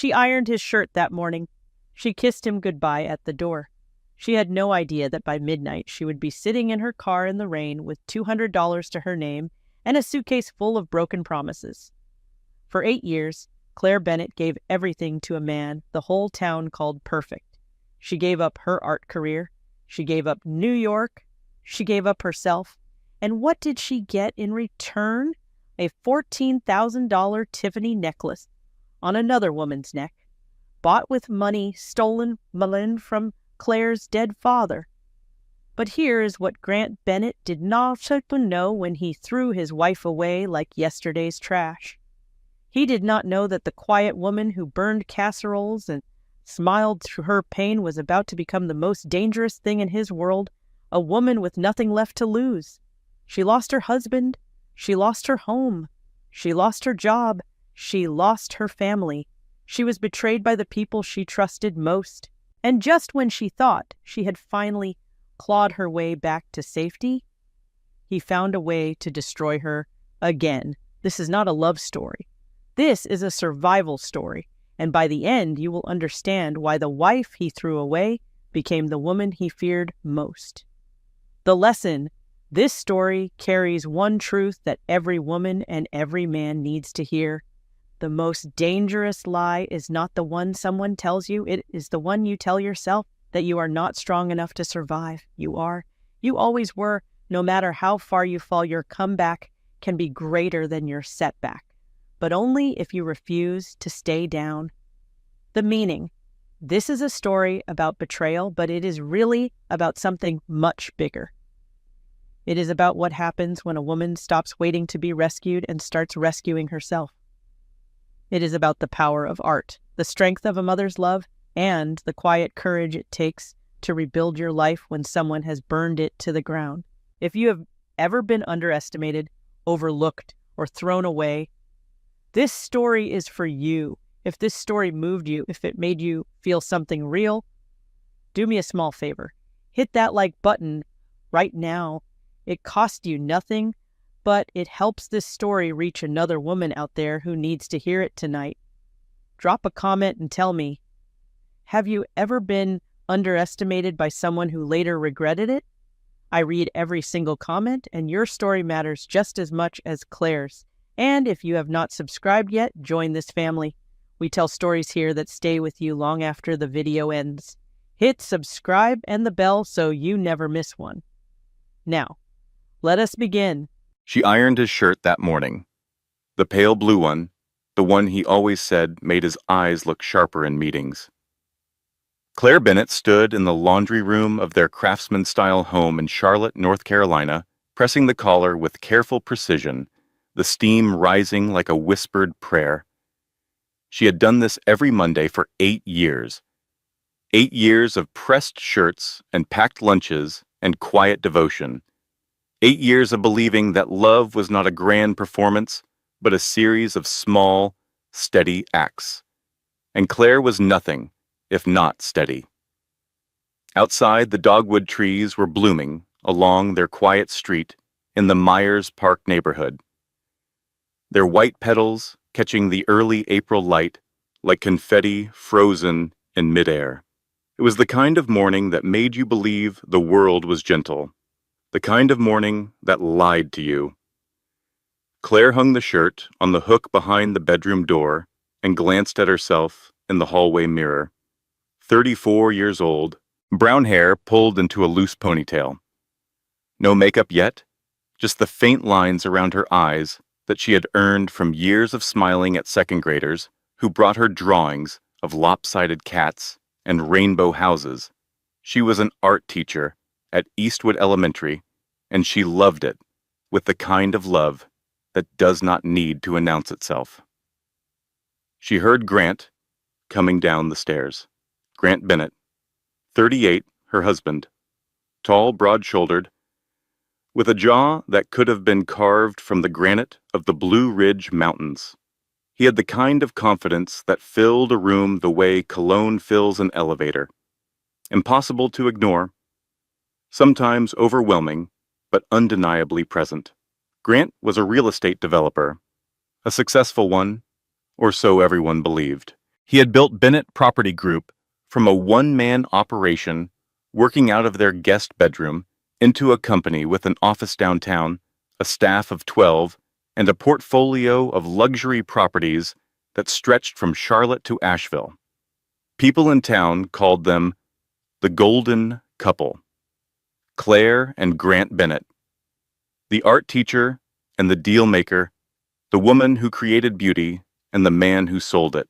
She ironed his shirt that morning. She kissed him goodbye at the door. She had no idea that by midnight she would be sitting in her car in the rain with $200 to her name and a suitcase full of broken promises. For 8 years, Claire Bennett gave everything to a man the whole town called perfect. She gave up her art career. She gave up New York. She gave up herself. And what did she get in return? A $14,000 Tiffany necklace on another woman's neck, bought with money stolen from Claire's dead father. But here is what Grant Bennett did not know when he threw his wife away like yesterday's trash. He did not know that the quiet woman who burned casseroles and smiled through her pain was about to become the most dangerous thing in his world, a woman with nothing left to lose. She lost her husband. She lost her home. She lost her job. She lost her family. She was betrayed by the people she trusted most. And just when she thought she had finally clawed her way back to safety, he found a way to destroy her again. This is not a love story. This is a survival story. And by the end, you will understand why the wife he threw away became the woman he feared most. The lesson: this story carries one truth that every woman and every man needs to hear. The most dangerous lie is not the one someone tells you. It is the one you tell yourself, that you are not strong enough to survive. You are. You always were. No matter how far you fall, your comeback can be greater than your setback, but only if you refuse to stay down. The meaning: this is a story about betrayal, but it is really about something much bigger. It is about what happens when a woman stops waiting to be rescued and starts rescuing herself. It is about the power of art, the strength of a mother's love, and the quiet courage it takes to rebuild your life when someone has burned it to the ground. If you have ever been underestimated, overlooked, or thrown away, this story is for you. If this story moved you, if it made you feel something real, do me a small favor. Hit that like button right now. It costs you nothing, but it helps this story reach another woman out there who needs to hear it tonight. Drop a comment and tell me, have you ever been underestimated by someone who later regretted it? I read every single comment, and your story matters just as much as Claire's. And if you have not subscribed yet, join this family. We tell stories here that stay with you long after the video ends. Hit subscribe and the bell so you never miss one. Now, let us begin. She ironed his shirt that morning. The pale blue one, the one he always said made his eyes look sharper in meetings. Claire Bennett stood in the laundry room of their craftsman-style home in Charlotte, North Carolina, pressing the collar with careful precision, the steam rising like a whispered prayer. She had done this every Monday for 8 years. 8 years of pressed shirts and packed lunches and quiet devotion. 8 years of believing that love was not a grand performance, but a series of small, steady acts. And Claire was nothing if not steady. Outside, the dogwood trees were blooming along their quiet street in the Myers Park neighborhood, their white petals catching the early April light like confetti frozen in midair. It was the kind of morning that made you believe the world was gentle, the kind of morning that lied to you. Claire hung the shirt on the hook behind the bedroom door and glanced at herself in the hallway mirror. 34 years old, brown hair pulled into a loose ponytail. No makeup yet, just the faint lines around her eyes that she had earned from years of smiling at second graders who brought her drawings of lopsided cats and rainbow houses. She was an art teacher at Eastwood Elementary, and she loved it with the kind of love that does not need to announce itself. She heard Grant coming down the stairs. Grant Bennett, 38, her husband, tall, broad-shouldered, with a jaw that could have been carved from the granite of the Blue Ridge Mountains. He had the kind of confidence that filled a room the way cologne fills an elevator. Impossible to ignore, sometimes overwhelming, but undeniably present. Grant was a real estate developer, a successful one, or so everyone believed. He had built Bennett Property Group from a one-man operation working out of their guest bedroom into a company with an office downtown, a staff of 12, and a portfolio of luxury properties that stretched from Charlotte to Asheville. People in town called them the Golden Couple, Claire and Grant Bennett, the art teacher and the deal maker, the woman who created beauty and the man who sold it.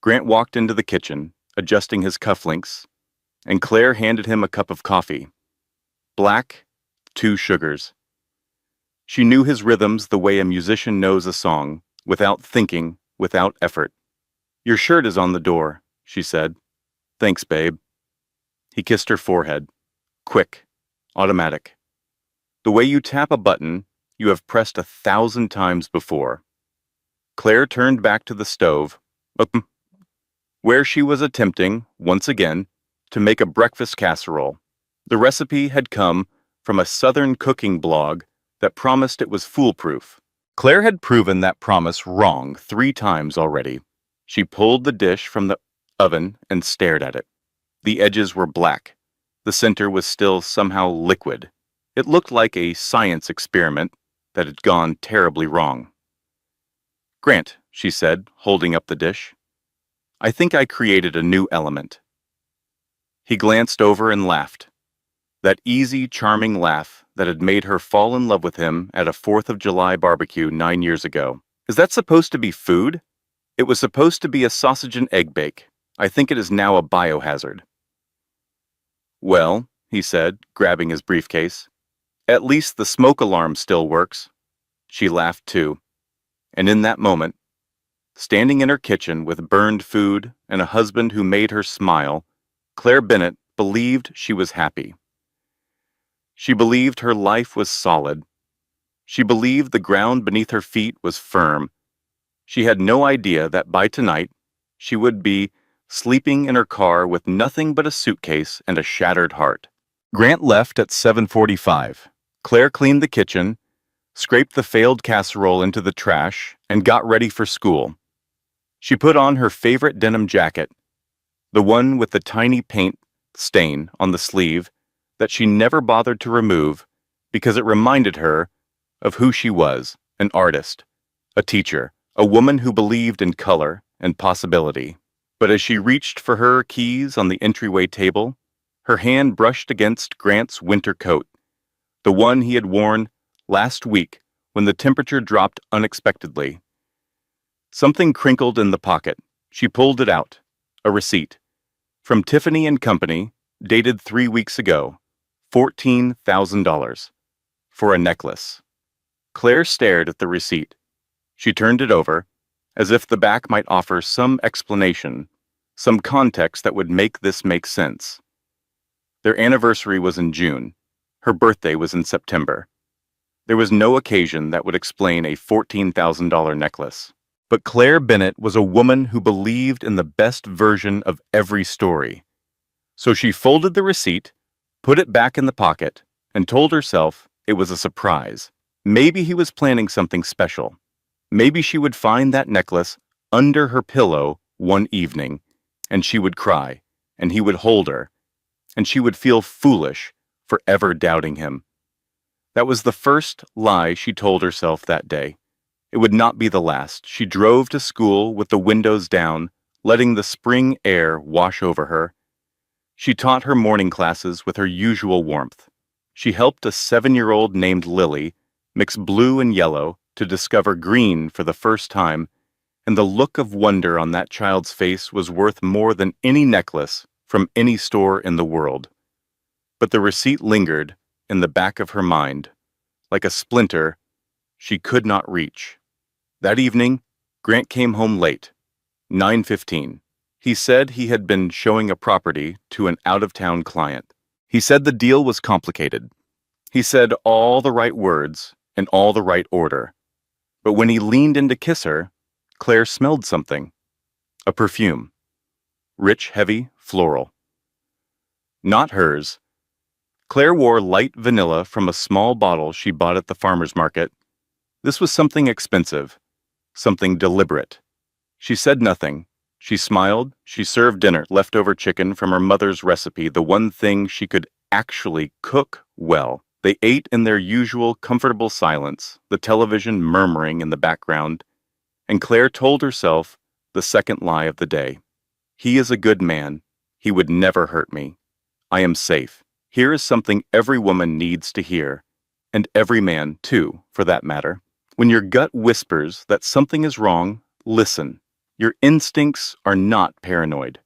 Grant walked into the kitchen, adjusting his cufflinks, and Claire handed him a cup of coffee. Black, 2 sugars. She knew his rhythms the way a musician knows a song, without thinking, without effort. "Your shirt is on the door," she said. "Thanks, babe." He kissed her forehead. Quick, automatic. The way you tap a button you have pressed 1,000 times before. Claire turned back to the stove, where she was attempting, once again, to make a breakfast casserole. The recipe had come from a Southern cooking blog that promised it was foolproof. Claire had proven that promise wrong 3 times already. She pulled the dish from the oven and stared at it. The edges were black. The center was still somehow liquid. It looked like a science experiment that had gone terribly wrong. "Grant," she said, holding up the dish, "I think I created a new element." He glanced over and laughed. That easy, charming laugh that had made her fall in love with him at a 4th of July barbecue 9 years ago. "Is that supposed to be food?" "It was supposed to be a sausage and egg bake. I think it is now a biohazard." "Well," he said, grabbing his briefcase, "at least the smoke alarm still works." She laughed too. And in that moment, standing in her kitchen with burned food and a husband who made her smile, Claire Bennett believed she was happy. She believed her life was solid. She believed the ground beneath her feet was firm. She had no idea that by tonight she would be sleeping in her car with nothing but a suitcase and a shattered heart. Grant left at 7:45. Claire cleaned the kitchen, scraped the failed casserole into the trash, and got ready for school. She put on her favorite denim jacket, the one with the tiny paint stain on the sleeve that she never bothered to remove because it reminded her of who she was, an artist, a teacher, a woman who believed in color and possibility. But as she reached for her keys on the entryway table, her hand brushed against Grant's winter coat, the one he had worn last week when the temperature dropped unexpectedly. Something crinkled in the pocket. She pulled it out. A receipt. From Tiffany & Company, dated 3 weeks ago. $14,000. For a necklace. Claire stared at the receipt. She turned it over, as if the back might offer some explanation, some context that would make this make sense. Their anniversary was in June. Her birthday was in September. There was no occasion that would explain a $14,000 necklace. But Claire Bennett was a woman who believed in the best version of every story. So she folded the receipt, put it back in the pocket, and told herself it was a surprise. Maybe he was planning something special. Maybe she would find that necklace under her pillow one evening, and she would cry, and he would hold her, and she would feel foolish for ever doubting him. That was the first lie she told herself that day. It would not be the last. She drove to school with the windows down, letting the spring air wash over her. She taught her morning classes with her usual warmth. She helped a 7-year-old named Lily mix blue and yellow to discover green for the first time, and the look of wonder on that child's face was worth more than any necklace from any store in the world. But the receipt lingered in the back of her mind, like a splinter she could not reach. That evening, Grant came home late, 9:15. He said he had been showing a property to an out-of-town client. He said the deal was complicated. He said all the right words in all the right order. But when he leaned in to kiss her, Claire smelled something. A perfume. Rich, heavy, floral. Not hers. Claire wore light vanilla from a small bottle she bought at the farmer's market. This was something expensive, something deliberate. She said nothing, She smiled. She served dinner, leftover chicken from her mother's recipe, the one thing she could actually cook well. They ate in their usual comfortable silence, the television murmuring in the background, and Claire told herself the second lie of the day. He is a good man. He would never hurt me. I am safe. Here is something every woman needs to hear, and every man, too, for that matter. When your gut whispers that something is wrong, listen. Your instincts are not paranoid.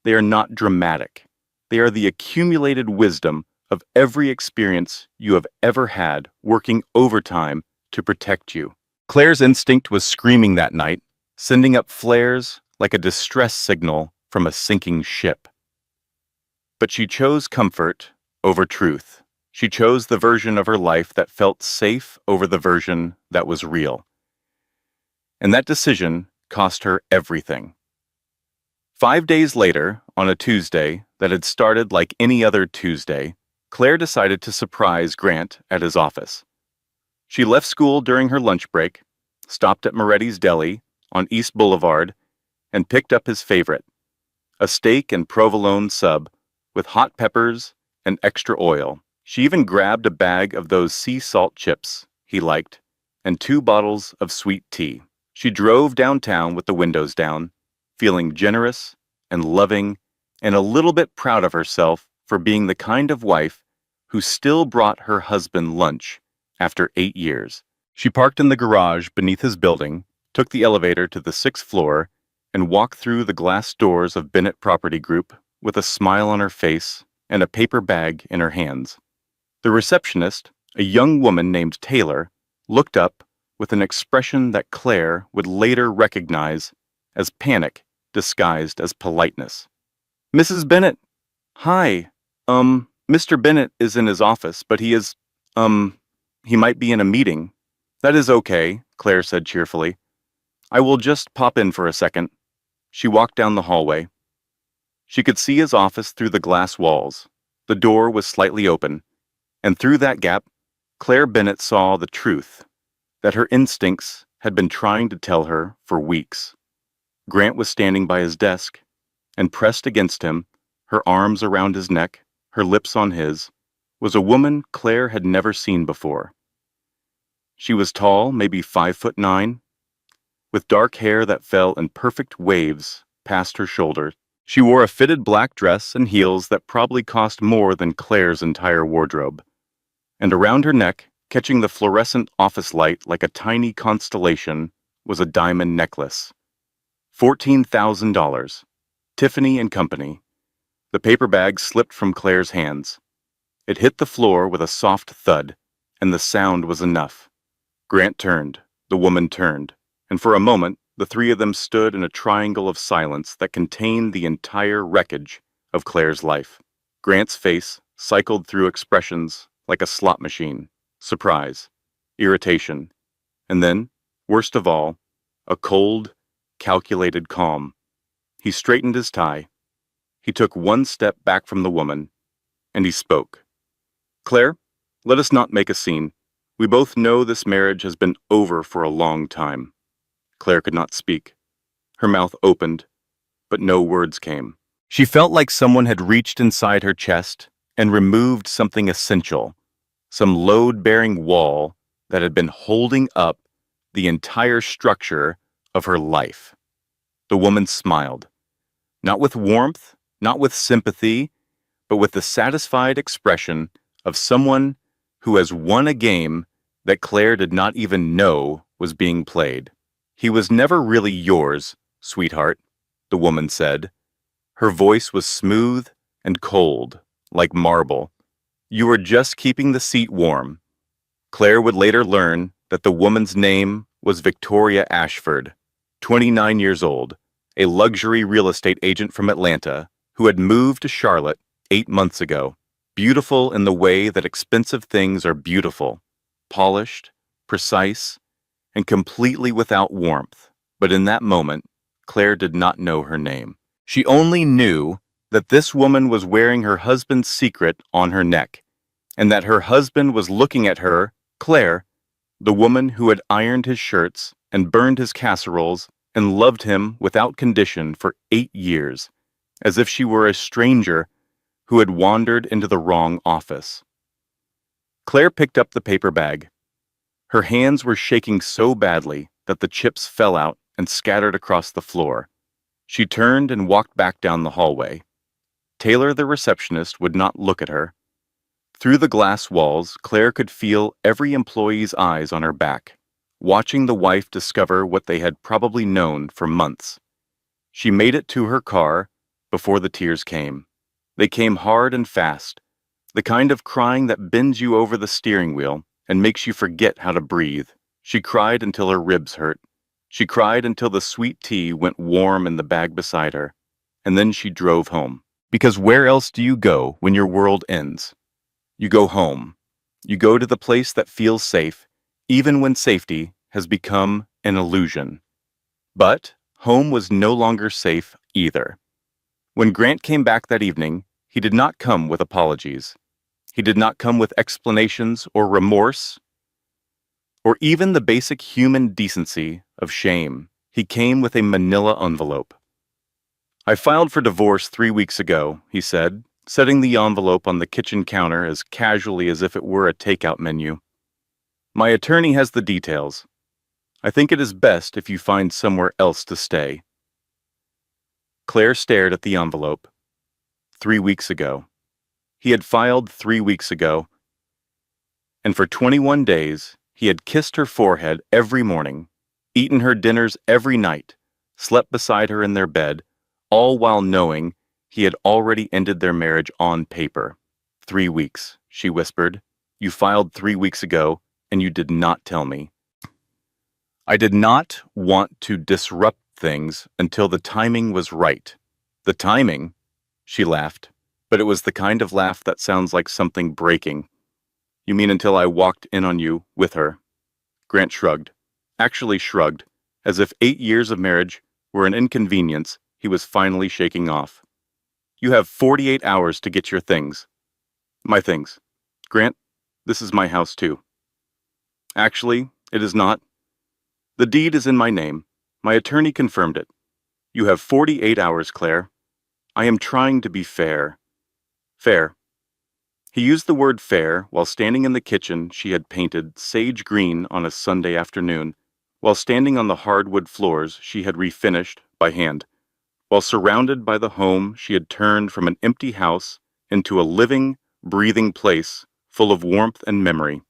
They are not dramatic. They are the accumulated wisdom of every experience you have ever had working overtime to protect you. Claire's instinct was screaming that night, sending up flares like a distress signal from a sinking ship. But she chose comfort over truth. She chose the version of her life that felt safe over the version that was real. And that decision cost her everything. 5 days later, on a Tuesday that had started like any other Tuesday, Claire decided to surprise Grant at his office. She left school during her lunch break, stopped at Moretti's Deli on East Boulevard, and picked up his favorite, a steak and provolone sub with hot peppers and extra oil. She even grabbed a bag of those sea salt chips he liked and 2 bottles of sweet tea. She drove downtown with the windows down, feeling generous and loving and a little bit proud of herself for being the kind of wife who still brought her husband lunch after 8 years. She parked in the garage beneath his building, took the elevator to the 6th floor, and walked through the glass doors of Bennett Property Group with a smile on her face and a paper bag in her hands. The receptionist, a young woman named Taylor, looked up with an expression that Claire would later recognize as panic disguised as politeness. "Mrs. Bennett, hi. Mr. Bennett is in his office, but he might be in a meeting." "That is okay," Claire said cheerfully. "I will just pop in for a second." She walked down the hallway. She could see his office through the glass walls. The door was slightly open, and through that gap, Claire Bennett saw the truth that her instincts had been trying to tell her for weeks. Grant was standing by his desk, and pressed against him, her arms around his neck, her lips on his, was a woman Claire had never seen before. She was tall, maybe 5'9", with dark hair that fell in perfect waves past her shoulders. She wore a fitted black dress and heels that probably cost more than Claire's entire wardrobe. And around her neck, catching the fluorescent office light like a tiny constellation, was a diamond necklace. $14,000. Tiffany and Company. The paper bag slipped from Claire's hands. It hit the floor with a soft thud, and the sound was enough. Grant turned, the woman turned, and for a moment, the three of them stood in a triangle of silence that contained the entire wreckage of Claire's life. Grant's face cycled through expressions like a slot machine: surprise, irritation, and then, worst of all, a cold, calculated calm. He straightened his tie. He took one step back from the woman, and he spoke. "Claire, let us not make a scene. We both know this marriage has been over for a long time." Claire could not speak. Her mouth opened, but no words came. She felt like someone had reached inside her chest and removed something essential, some load-bearing wall that had been holding up the entire structure of her life. The woman smiled, not with warmth, not with sympathy, but with the satisfied expression of someone who has won a game that Claire did not even know was being played. "He was never really yours, sweetheart," the woman said. Her voice was smooth and cold, like marble. "You were just keeping the seat warm." Claire would later learn that the woman's name was Victoria Ashford, 29 years old, a luxury real estate agent from Atlanta who had moved to Charlotte 8 months ago. Beautiful in the way that expensive things are beautiful, polished, precise, and completely without warmth. But in that moment, Claire did not know her name. She only knew that this woman was wearing her husband's secret on her neck, and that her husband was looking at her, Claire, the woman who had ironed his shirts and burned his casseroles and loved him without condition for 8 years, as if she were a stranger who had wandered into the wrong office. Claire picked up the paper bag. Her hands were shaking so badly that the chips fell out and scattered across the floor. She turned and walked back down the hallway. Taylor, the receptionist, would not look at her. Through the glass walls, Claire could feel every employee's eyes on her back, watching the wife discover what they had probably known for months. She made it to her car before the tears came. They came hard and fast, the kind of crying that bends you over the steering wheel and makes you forget how to breathe. She cried until her ribs hurt. She cried until the sweet tea went warm in the bag beside her. And then she drove home. Because where else do you go when your world ends? You go home. You go to the place that feels safe, even when safety has become an illusion. But home was no longer safe either. When Grant came back that evening, he did not come with apologies. He did not come with explanations or remorse, or even the basic human decency of shame. He came with a manila envelope. "I filed for divorce 3 weeks ago," he said, setting the envelope on the kitchen counter as casually as if it were a takeout menu. "My attorney has the details. I think it is best if you find somewhere else to stay." Claire stared at the envelope. 3 weeks ago. He had filed 3 weeks ago, and for 21 days he had kissed her forehead every morning, eaten her dinners every night, slept beside her in their bed, all while knowing he had already ended their marriage on paper. 3 weeks, she whispered. "You filed 3 weeks ago, and you did not tell me." I did not want to disrupt things until the timing was right. The timing? She laughed, but it was the kind of laugh that sounds like something breaking. "You mean until I walked in on you with her?" Grant shrugged. Actually shrugged, as if 8 years of marriage were an inconvenience he was finally shaking off. "You have 48 hours to get your things." "My things. Grant, this is my house too." "Actually, it is not. The deed is in my name. My attorney confirmed it. You have 48 hours, Claire. I am trying to be fair." Fair. He used the word fair while standing in the kitchen she had painted sage green on a Sunday afternoon, while standing on the hardwood floors she had refinished by hand, while surrounded by the home she had turned from an empty house into a living, breathing place full of warmth and memory.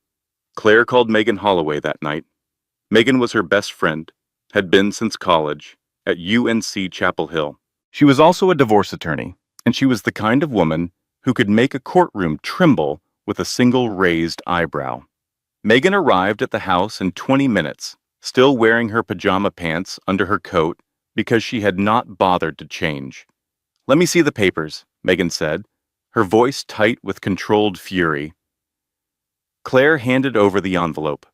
Claire called Megan Holloway that night. Megan was her best friend, had been since college, at UNC Chapel Hill. She was also a divorce attorney, and she was the kind of woman who could make a courtroom tremble with a single raised eyebrow. Megan arrived at the house in 20 minutes, still wearing her pajama pants under her coat because she had not bothered to change. "Let me see the papers," Megan said, her voice tight with controlled fury. Claire handed over the envelope.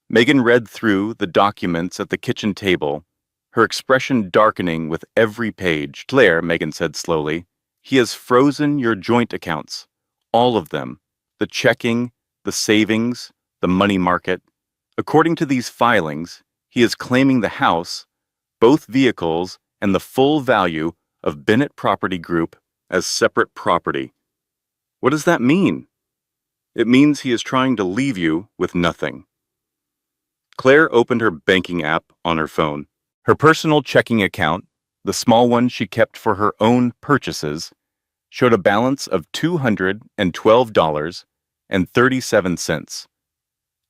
Megan read through the documents at the kitchen table, her expression darkening with every page. "Claire," Megan said slowly, "he has frozen your joint accounts. All of them. The checking, the savings, the money market. According to these filings, he is claiming the house, both vehicles, and the full value of Bennett Property Group as separate property." "What does that mean?" "It means he is trying to leave you with nothing." Claire opened her banking app on her phone. Her personal checking account, the small one she kept for her own purchases, showed a balance of $212.37.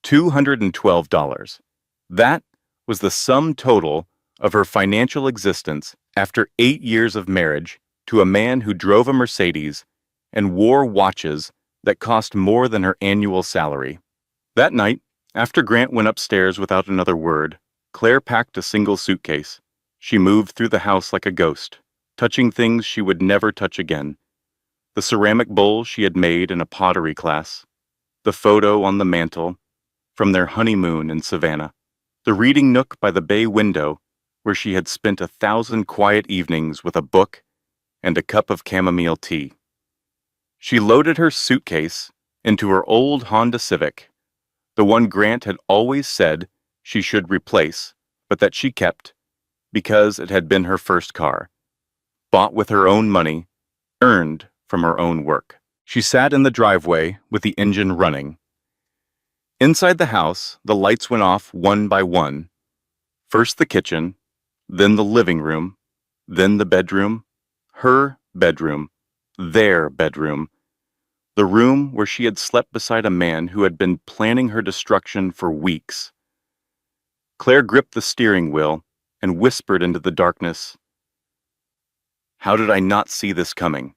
$212. That was the sum total of her financial existence after 8 years of marriage to a man who drove a Mercedes and wore watches that cost more than her annual salary. That night, after Grant went upstairs without another word, Claire packed a single suitcase. She moved through the house like a ghost, touching things she would never touch again. The ceramic bowl she had made in a pottery class, the photo on the mantel from their honeymoon in Savannah, the reading nook by the bay window where she had spent 1,000 quiet evenings with a book and a cup of chamomile tea. She loaded her suitcase into her old Honda Civic, the one Grant had always said she should replace, but that she kept, because it had been her first car, bought with her own money, earned from her own work. She sat in the driveway with the engine running. Inside the house, the lights went off one by one. First the kitchen, then the living room, then the bedroom, her bedroom, their bedroom, the room where she had slept beside a man who had been planning her destruction for weeks. Claire gripped the steering wheel and whispered into the darkness, "How did I not see this coming?"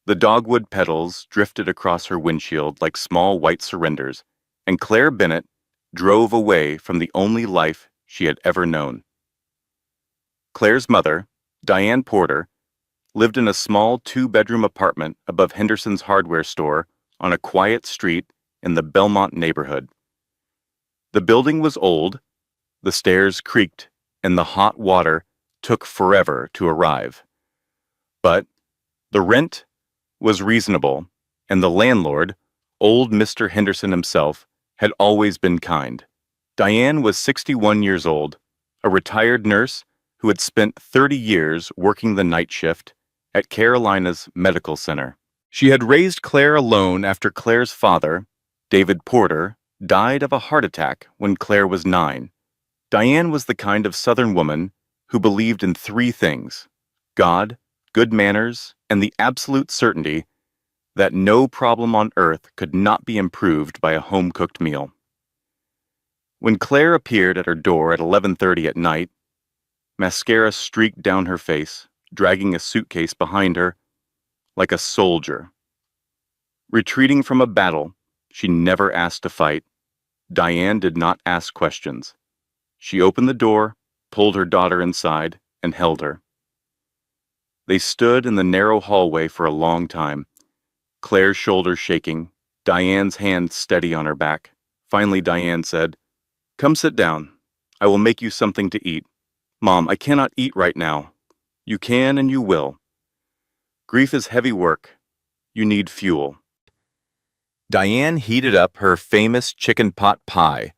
The dogwood petals drifted across her windshield like small white surrenders, and Claire Bennett drove away from the only life she had ever known. Claire's mother, Diane Porter, lived in a small two-bedroom apartment above Henderson's hardware store on a quiet street in the Belmont neighborhood. The building was old, the stairs creaked, and the hot water took forever to arrive. But the rent was reasonable, and the landlord, old Mr. Henderson himself, had always been kind. Diane was 61 years old, a retired nurse who had spent 30 years working the night shift at Carolina's Medical Center. She had raised Claire alone after Claire's father, David Porter, died of a heart attack when Claire was 9. Diane was the kind of Southern woman who believed in three things: God, good manners, and the absolute certainty that no problem on earth could not be improved by a home-cooked meal. When Claire appeared at her door at 11:30 at night, mascara streaked down her face, dragging a suitcase behind her like a soldier. Retreating from a battle she never asked to fight, Diane did not ask questions. She opened the door, pulled her daughter inside, and held her. They stood in the narrow hallway for a long time, Claire's shoulders shaking, Diane's hand steady on her back. Finally, Diane said, "Come sit down. I will make you something to eat. Mom, I cannot eat right now. You can and you will. Grief is heavy work. You need fuel." Diane heated up her famous chicken pot pie,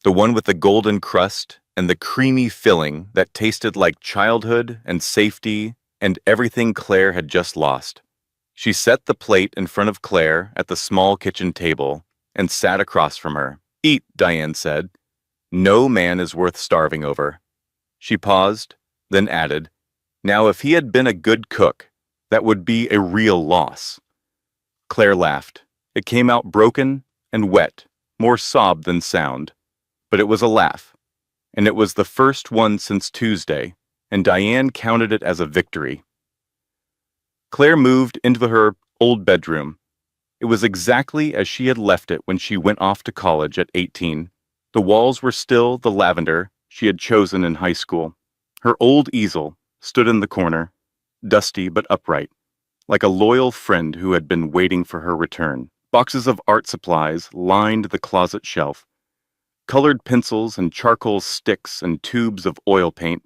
the one with the golden crust and the creamy filling that tasted like childhood and safety and everything Claire had just lost. She set the plate in front of Claire at the small kitchen table and sat across from her. "Eat," Diane said. "No man is worth starving over." She paused, then added, "Now if he had been a good cook, that would be a real loss." Claire laughed. It came out broken and wet, more sob than sound. But it was a laugh, and it was the first one since Tuesday, and Diane counted it as a victory. Claire moved into her old bedroom. It was exactly as she had left it when she went off to college at 18. The walls were still the lavender she had chosen in high school. Her old easel stood in the corner, dusty but upright, like a loyal friend who had been waiting for her return. Boxes of art supplies lined the closet shelf. Colored pencils and charcoal sticks and tubes of oil paint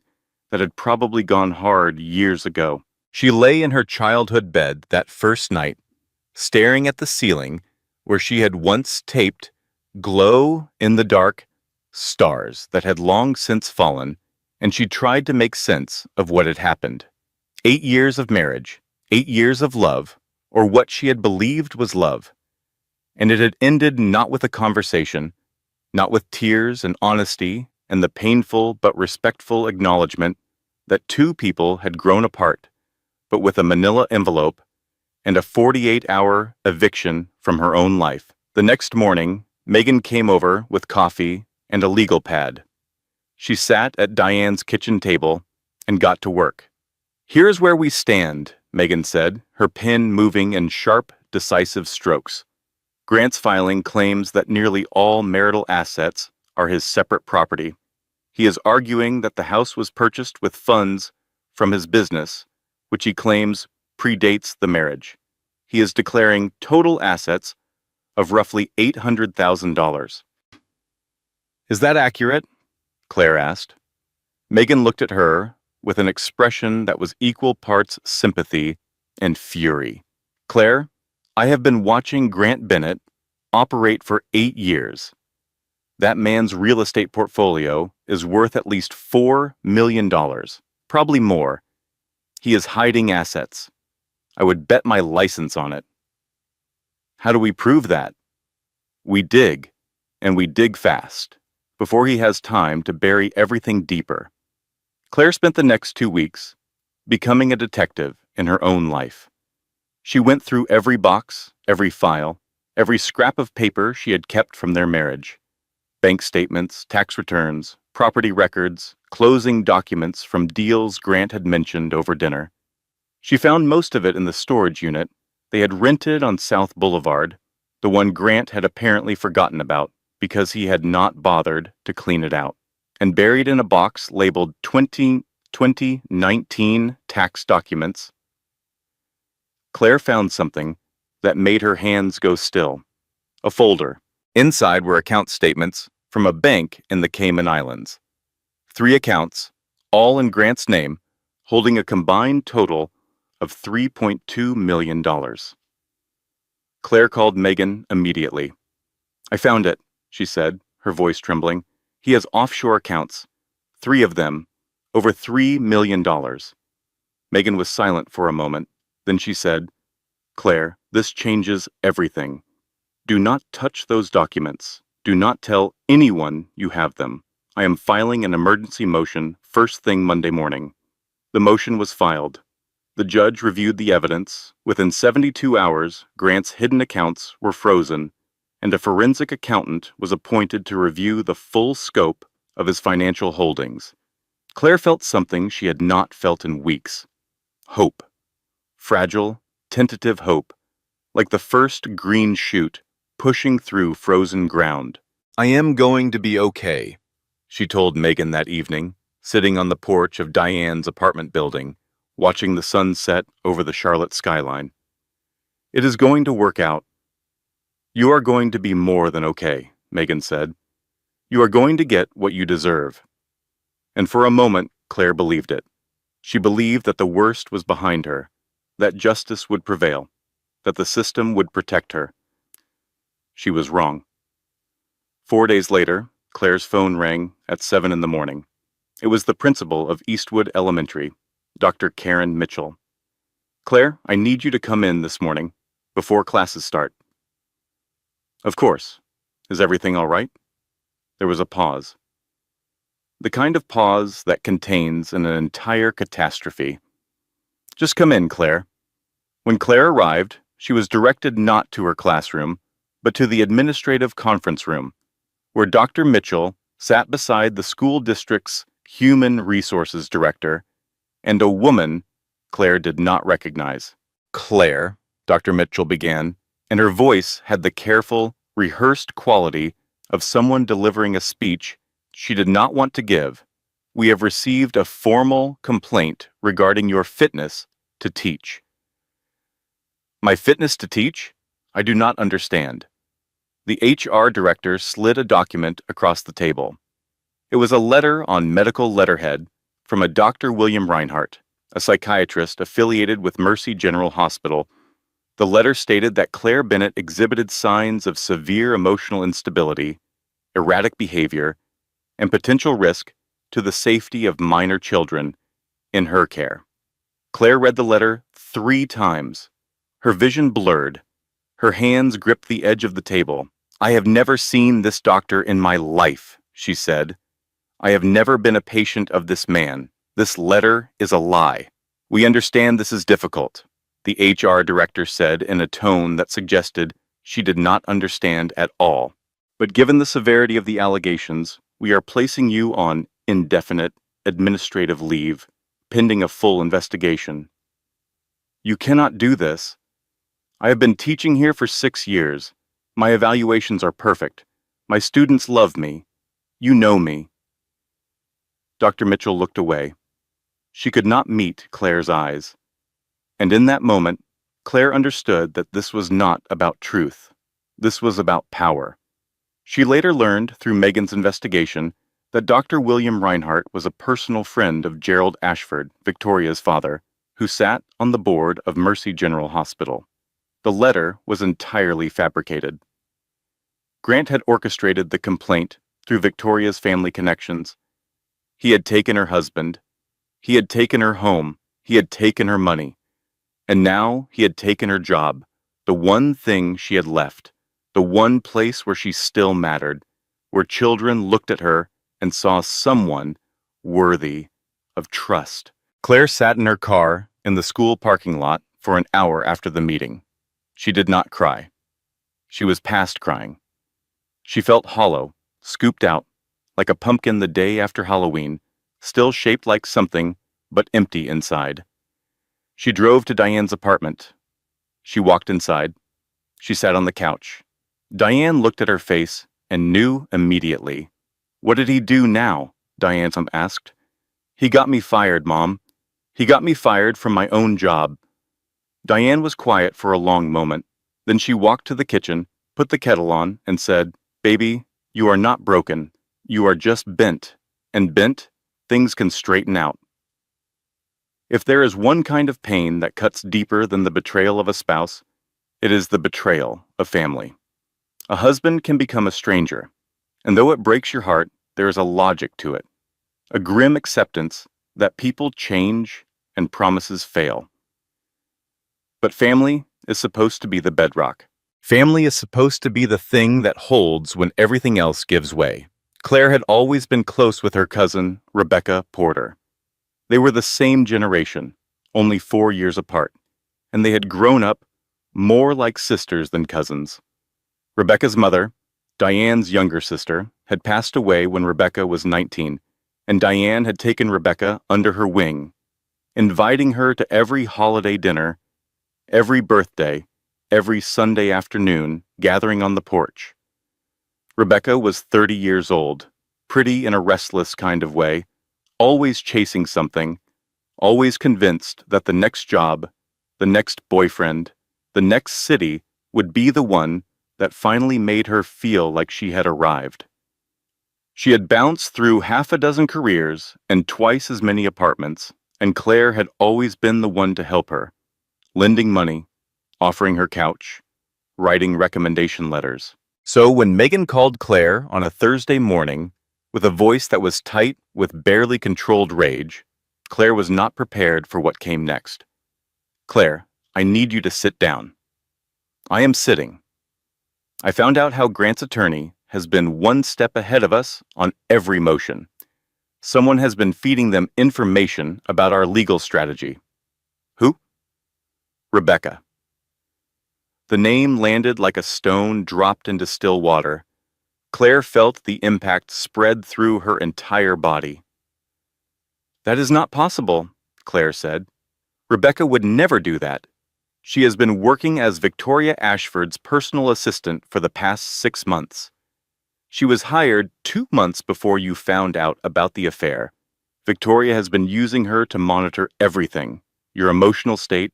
that had probably gone hard years ago. She lay in her childhood bed that first night, staring at the ceiling where she had once taped glow-in-the-dark stars that had long since fallen, and she tried to make sense of what had happened. 8 years of marriage, 8 years of love, or what she had believed was love. And it had ended not with a conversation, not with tears and honesty and the painful but respectful acknowledgement that two people had grown apart, but with a manila envelope and a 48-hour eviction from her own life. The next morning, Megan came over with coffee and a legal pad. She sat at Diane's kitchen table and got to work. "Here's where we stand," Megan said, her pen moving in sharp, decisive strokes. Grant's filing claims that nearly all marital assets are his separate property. He is arguing that the house was purchased with funds from his business, which he claims predates the marriage. He is declaring total assets of roughly $800,000. "Is that accurate?" Claire asked. Megan looked at her with an expression that was equal parts sympathy and fury. "Claire, I have been watching Grant Bennett operate for 8 years. That man's real estate portfolio is worth at least $4 million, probably more. He is hiding assets. I would bet my license on it. How do we prove that? We dig, and we dig fast, before he has time to bury everything deeper. Claire spent the next 2 weeks becoming a detective in her own life. She went through every box, every file, every scrap of paper she had kept from their marriage. Bank statements, tax returns, property records, closing documents from deals Grant had mentioned over dinner. She found most of it in the storage unit they had rented on South Boulevard, the one Grant had apparently forgotten about because he had not bothered to clean it out, and buried in a box labeled 2019 tax documents. Claire found something that made her hands go still. A folder. Inside were account statements from a bank in the Cayman Islands. 3 accounts, all in Grant's name, holding a combined total of $3.2 million. Claire called Megan immediately. I found it, she said, her voice trembling. He has offshore accounts, 3 of them, over $3 million. Megan was silent for a moment. Then she said, Claire, this changes everything. Do not touch those documents. Do not tell anyone you have them. I am filing an emergency motion first thing Monday morning. The motion was filed. The judge reviewed the evidence. Within 72 hours, Grant's hidden accounts were frozen, and a forensic accountant was appointed to review the full scope of his financial holdings. Claire felt something she had not felt in weeks. Hope. Fragile, tentative hope, like the first green shoot pushing through frozen ground. I am going to be okay, she told Megan that evening, sitting on the porch of Diane's apartment building, watching the sun set over the Charlotte skyline. It is going to work out. You are going to be more than okay, Megan said. You are going to get what you deserve. And for a moment, Claire believed it. She believed that the worst was behind her, that justice would prevail, that the system would protect her. She was wrong. 4 days later, Claire's phone rang at 7 in the morning. It was the principal of Eastwood Elementary, Dr. Karen Mitchell. Claire, I need you to come in this morning, before classes start. Of course. Is everything all right? There was a pause. The kind of pause that contains an entire catastrophe. Just come in, Claire. When Claire arrived, she was directed not to her classroom, but to the administrative conference room, where Dr. Mitchell sat beside the school district's human resources director and a woman Claire did not recognize. Claire, Dr. Mitchell began, and her voice had the careful, rehearsed quality of someone delivering a speech she did not want to give. We have received a formal complaint regarding your fitness to teach. My fitness to teach? I do not understand. The HR director slid a document across the table. It was a letter on medical letterhead from a Dr. William Reinhardt, a psychiatrist affiliated with Mercy General Hospital. The letter stated that Claire Bennett exhibited signs of severe emotional instability, erratic behavior, and potential risk to the safety of minor children in her care. Claire read the letter 3 times. Her vision blurred. Her hands gripped the edge of the table. I have never seen this doctor in my life, she said. I have never been a patient of this man. This letter is a lie. We understand this is difficult, the HR director said in a tone that suggested she did not understand at all. But given the severity of the allegations, we are placing you on indefinite administrative leave, pending a full investigation. You cannot do this. I have been teaching here for 6 years. My evaluations are perfect. My students love me. You know me. Dr. Mitchell looked away. She could not meet Claire's eyes. And in that moment, Claire understood that this was not about truth. This was about power. She later learned through Megan's investigation that Dr. William Reinhardt was a personal friend of Gerald Ashford, Victoria's father, who sat on the board of Mercy General Hospital. The letter was entirely fabricated. Grant had orchestrated the complaint through Victoria's family connections. He had taken her husband. He had taken her home. He had taken her money. And now he had taken her job, the one thing she had left, the one place where she still mattered, where children looked at her and saw someone worthy of trust. Claire sat in her car in the school parking lot for an hour after the meeting. She did not cry. She was past crying. She felt hollow, scooped out, like a pumpkin the day after Halloween, still shaped like something, but empty inside. She drove to Diane's apartment. She walked inside. She sat on the couch. Diane looked at her face and knew immediately. "What did he do now?" Diane asked. "He got me fired, Mom. He got me fired from my own job." Diane was quiet for a long moment. Then she walked to the kitchen, put the kettle on, and said, "Baby, you are not broken. You are just bent. And bent, things can straighten out." If there is one kind of pain that cuts deeper than the betrayal of a spouse, it is the betrayal of family. A husband can become a stranger, and though it breaks your heart, there is a logic to it, a grim acceptance that people change and promises fail. But family is supposed to be the bedrock. Family is supposed to be the thing that holds when everything else gives way. Claire had always been close with her cousin, Rebecca Porter. They were the same generation, only 4 years apart, and they had grown up more like sisters than cousins. Rebecca's mother, Diane's younger sister, had passed away when Rebecca was 19, and Diane had taken Rebecca under her wing, inviting her to every holiday dinner, every birthday, every Sunday afternoon, gathering on the porch. Rebecca was 30 years old, pretty in a restless kind of way, always chasing something, always convinced that the next job, the next boyfriend, the next city would be the one that finally made her feel like she had arrived. She had bounced through half a dozen careers and twice as many apartments, and Claire had always been the one to help her, lending money, offering her couch, writing recommendation letters. So when Megan called Claire on a Thursday morning, with a voice that was tight with barely controlled rage, Claire was not prepared for what came next. "Claire, I need you to sit down." "I am sitting." "I found out how Grant's attorney has been one step ahead of us on every motion. Someone has been feeding them information about our legal strategy." "Who?" "Rebecca." The name landed like a stone dropped into still water. Claire felt the impact spread through her entire body. "That is not possible," Claire said. "Rebecca would never do that. She has been working as Victoria Ashford's personal assistant for the past 6 months. She was hired 2 months before you found out about the affair. Victoria has been using her to monitor everything, your emotional state,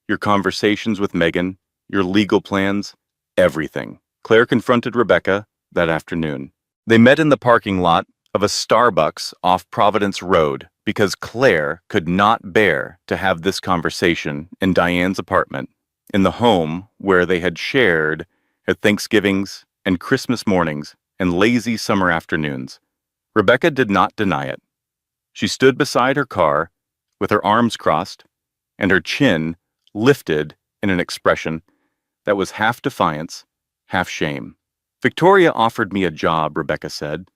your conversations with Megan, your legal plans, everything." Claire confronted Rebecca that afternoon. They met in the parking lot of a Starbucks off Providence Road because Claire could not bear to have this conversation in Diane's apartment, in the home where they had shared her Thanksgivings and Christmas mornings and lazy summer afternoons. Rebecca did not deny it. She stood beside her car with her arms crossed and her chin lifted in an expression that was half defiance, half shame. "Victoria offered me a job," Rebecca said.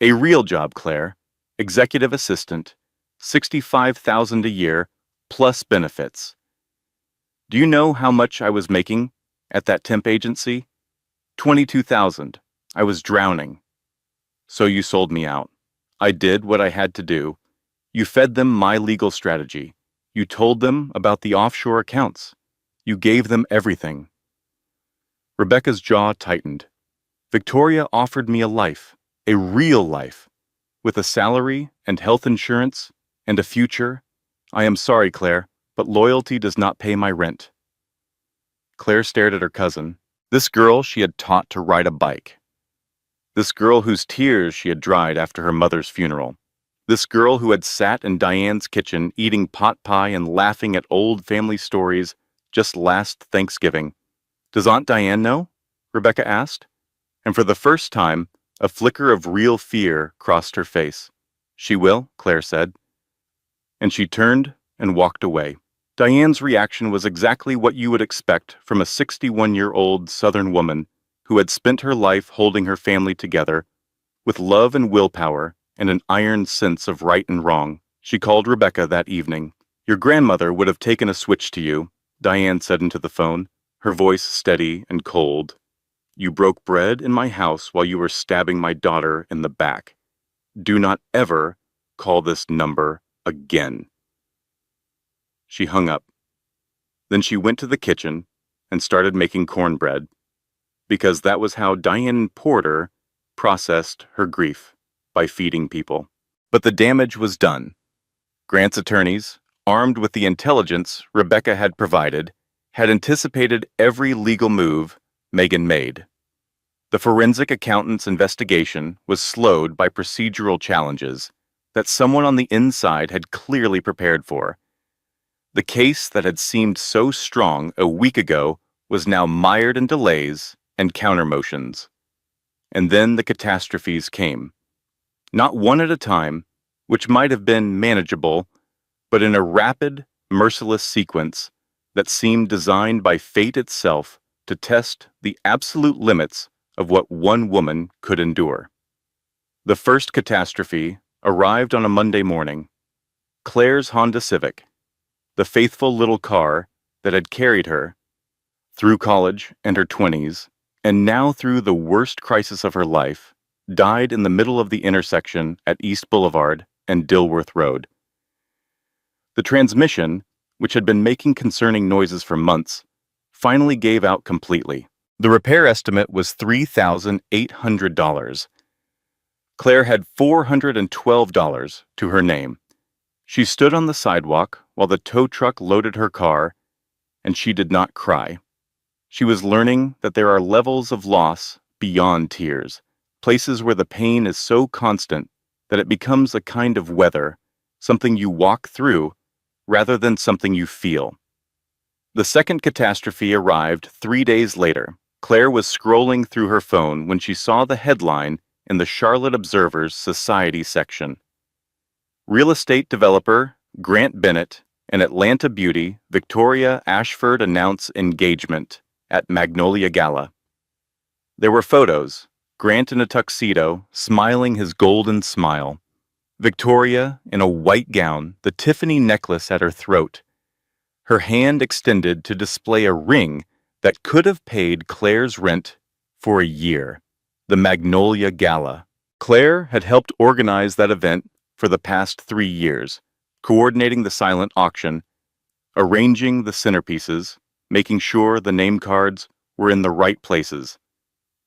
"A real job, Claire. Executive assistant, $65,000 a year, plus benefits. Do you know how much I was making at that temp agency? $22,000. I was drowning. So you sold me out. I did what I had to do. You fed them my legal strategy. You told them about the offshore accounts. You gave them everything." Rebecca's jaw tightened. "Victoria offered me a life, a real life, with a salary and health insurance and a future. I am sorry, Claire, but loyalty does not pay my rent." Claire stared at her cousin, this girl she had taught to ride a bike, this girl whose tears she had dried after her mother's funeral, this girl who had sat in Diane's kitchen eating pot pie and laughing at old family stories just last Thanksgiving. "Does Aunt Diane know?" Rebecca asked. And for the first time, a flicker of real fear crossed her face. "She will," Claire said, and she turned and walked away. Diane's reaction was exactly what you would expect from a 61-year-old Southern woman who had spent her life holding her family together with love and willpower and an iron sense of right and wrong. She called Rebecca that evening. "Your grandmother would have taken a switch to you," Diane said into the phone, her voice steady and cold. "You broke bread in my house while you were stabbing my daughter in the back. Do not ever call this number again." She hung up. Then she went to the kitchen and started making cornbread, because that was how Diane Porter processed her grief, by feeding people. But the damage was done. Grant's attorneys, armed with the intelligence Rebecca had provided, had anticipated every legal move Megan made. The forensic accountant's investigation was slowed by procedural challenges that someone on the inside had clearly prepared for. The case that had seemed so strong a week ago was now mired in delays and countermotions. And then the catastrophes came. Not one at a time, which might have been manageable, but in a rapid, merciless sequence that seemed designed by fate itself to test the absolute limits of what one woman could endure. The first catastrophe arrived on a Monday morning. Claire's Honda Civic, the faithful little car that had carried her through college and her 20s, and now through the worst crisis of her life, died in the middle of the intersection at East Boulevard and Dilworth Road. The transmission, which had been making concerning noises for months, finally gave out completely. The repair estimate was $3,800. Claire had $412 to her name. She stood on the sidewalk while the tow truck loaded her car, and she did not cry. She was learning that there are levels of loss beyond tears, places where the pain is so constant that it becomes a kind of weather, something you walk through rather than something you feel. The second catastrophe arrived 3 days later. Claire was scrolling through her phone when she saw the headline in the Charlotte Observer's Society section. Real estate developer Grant Bennett and Atlanta beauty Victoria Ashford announce engagement at Magnolia Gala. There were photos, Grant in a tuxedo, smiling his golden smile. Victoria in a white gown, the Tiffany necklace at her throat. Her hand extended to display a ring that could have paid Claire's rent for a year. The Magnolia Gala. Claire had helped organize that event for the past 3 years, coordinating the silent auction, arranging the centerpieces, making sure the name cards were in the right places.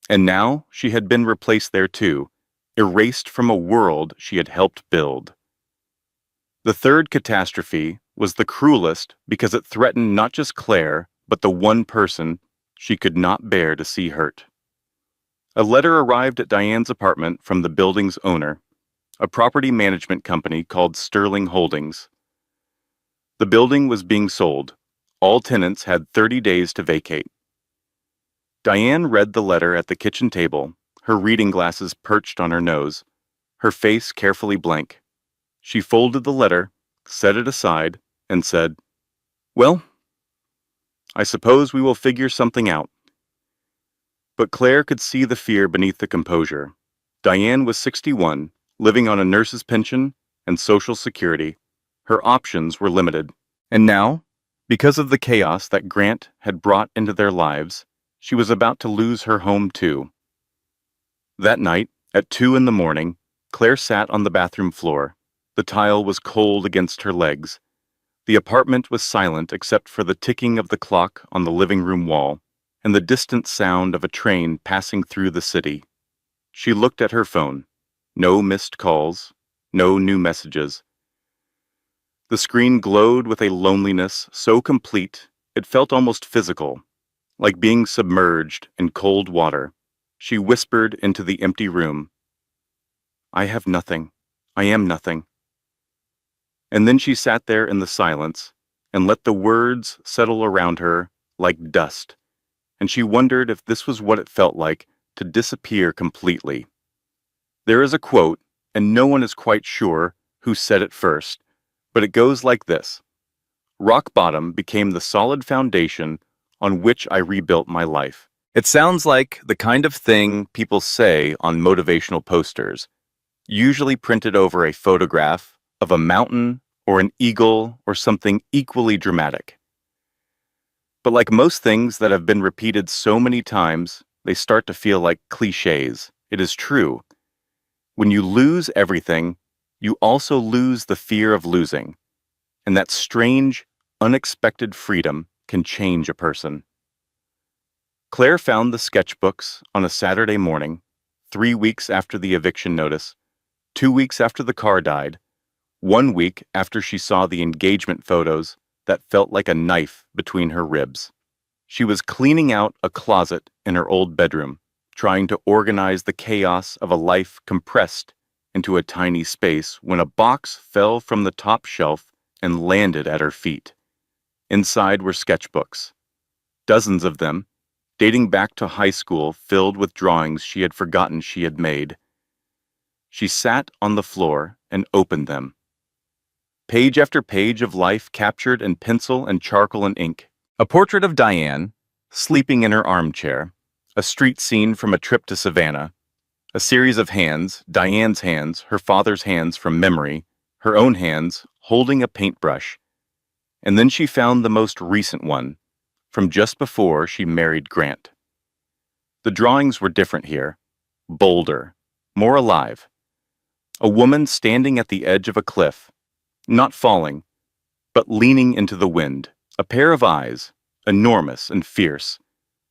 And now she had been replaced there too, erased from a world she had helped build. The third catastrophe was the cruelest because it threatened not just Claire, but the one person she could not bear to see hurt. A letter arrived at Diane's apartment from the building's owner, a property management company called Sterling Holdings. The building was being sold. All tenants had 30 days to vacate. Diane read the letter at the kitchen table, her reading glasses perched on her nose, her face carefully blank. She folded the letter, set it aside, and said, "Well, I suppose we will figure something out." But Claire could see the fear beneath the composure. Diane was 61, living on a nurse's pension and Social Security. Her options were limited. And now, because of the chaos that Grant had brought into their lives, she was about to lose her home too. That night, at 2 in the morning, Claire sat on the bathroom floor. The tile was cold against her legs. The apartment was silent except for the ticking of the clock on the living room wall and the distant sound of a train passing through the city. She looked at her phone. No missed calls, no new messages. The screen glowed with a loneliness so complete it felt almost physical, like being submerged in cold water. She whispered into the empty room, "I have nothing. I am nothing." And then she sat there in the silence and let the words settle around her like dust, and she wondered if this was what it felt like to disappear completely. There is a quote and no one is quite sure who said it first, but it goes like this. Rock bottom became the solid foundation on which I rebuilt my life. It sounds like the kind of thing people say on motivational posters, usually printed over a photograph of a mountain or an eagle or something equally dramatic. But like most things that have been repeated so many times, they start to feel like cliches. It is true. When you lose everything, you also lose the fear of losing. And that strange, unexpected freedom can change a person. Claire found the sketchbooks on a Saturday morning, 3 weeks after the eviction notice, 2 weeks after the car died, 1 week after she saw the engagement photos that felt like a knife between her ribs. She was cleaning out a closet in her old bedroom, trying to organize the chaos of a life compressed into a tiny space when a box fell from the top shelf and landed at her feet. Inside were sketchbooks, dozens of them, dating back to high school, filled with drawings she had forgotten she had made. She sat on the floor and opened them. Page after page of life captured in pencil and charcoal and ink. A portrait of Diane, sleeping in her armchair, a street scene from a trip to Savannah, a series of hands, Diane's hands, her father's hands from memory, her own hands holding a paintbrush. And then she found the most recent one, from just before she married Grant. The drawings were different here, bolder, more alive. A woman standing at the edge of a cliff, not falling, but leaning into the wind, a pair of eyes, enormous and fierce,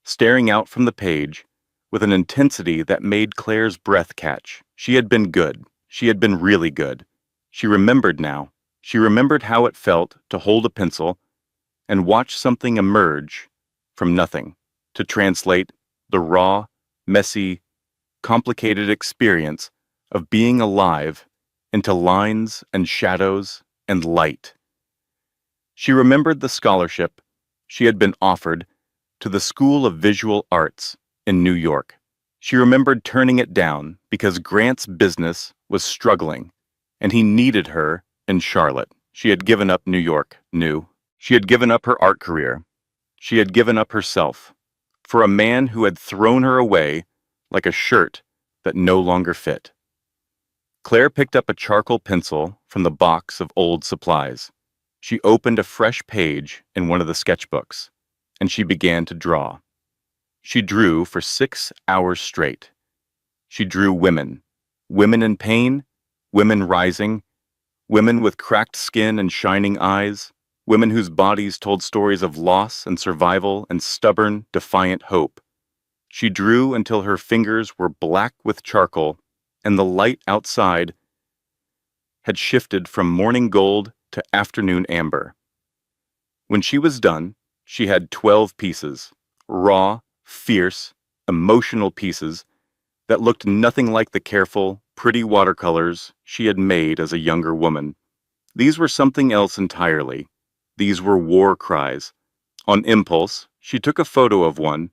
staring out from the page with an intensity that made Claire's breath catch. She had been good. She had been really good. She remembered now. She remembered how it felt to hold a pencil and watch something emerge from nothing, to translate the raw, messy, complicated experience of being alive into lines and shadows and light. She remembered the scholarship she had been offered to the School of Visual Arts in New York. She remembered turning it down because Grant's business was struggling, and he needed her in Charlotte. She had given up New York, She had given up her art career. She had given up herself for a man who had thrown her away like a shirt that no longer fit. Claire picked up a charcoal pencil from the box of old supplies. She opened a fresh page in one of the sketchbooks, and she began to draw. She drew for 6 hours straight. She drew women, women in pain, women rising, women with cracked skin and shining eyes, women whose bodies told stories of loss and survival and stubborn, defiant hope. She drew until her fingers were black with charcoal, and the light outside had shifted from morning gold to afternoon amber. When she was done, she had 12 pieces, raw, fierce, emotional pieces that looked nothing like the careful, pretty watercolors she had made as a younger woman. These were something else entirely. These were war cries. On impulse, she took a photo of one,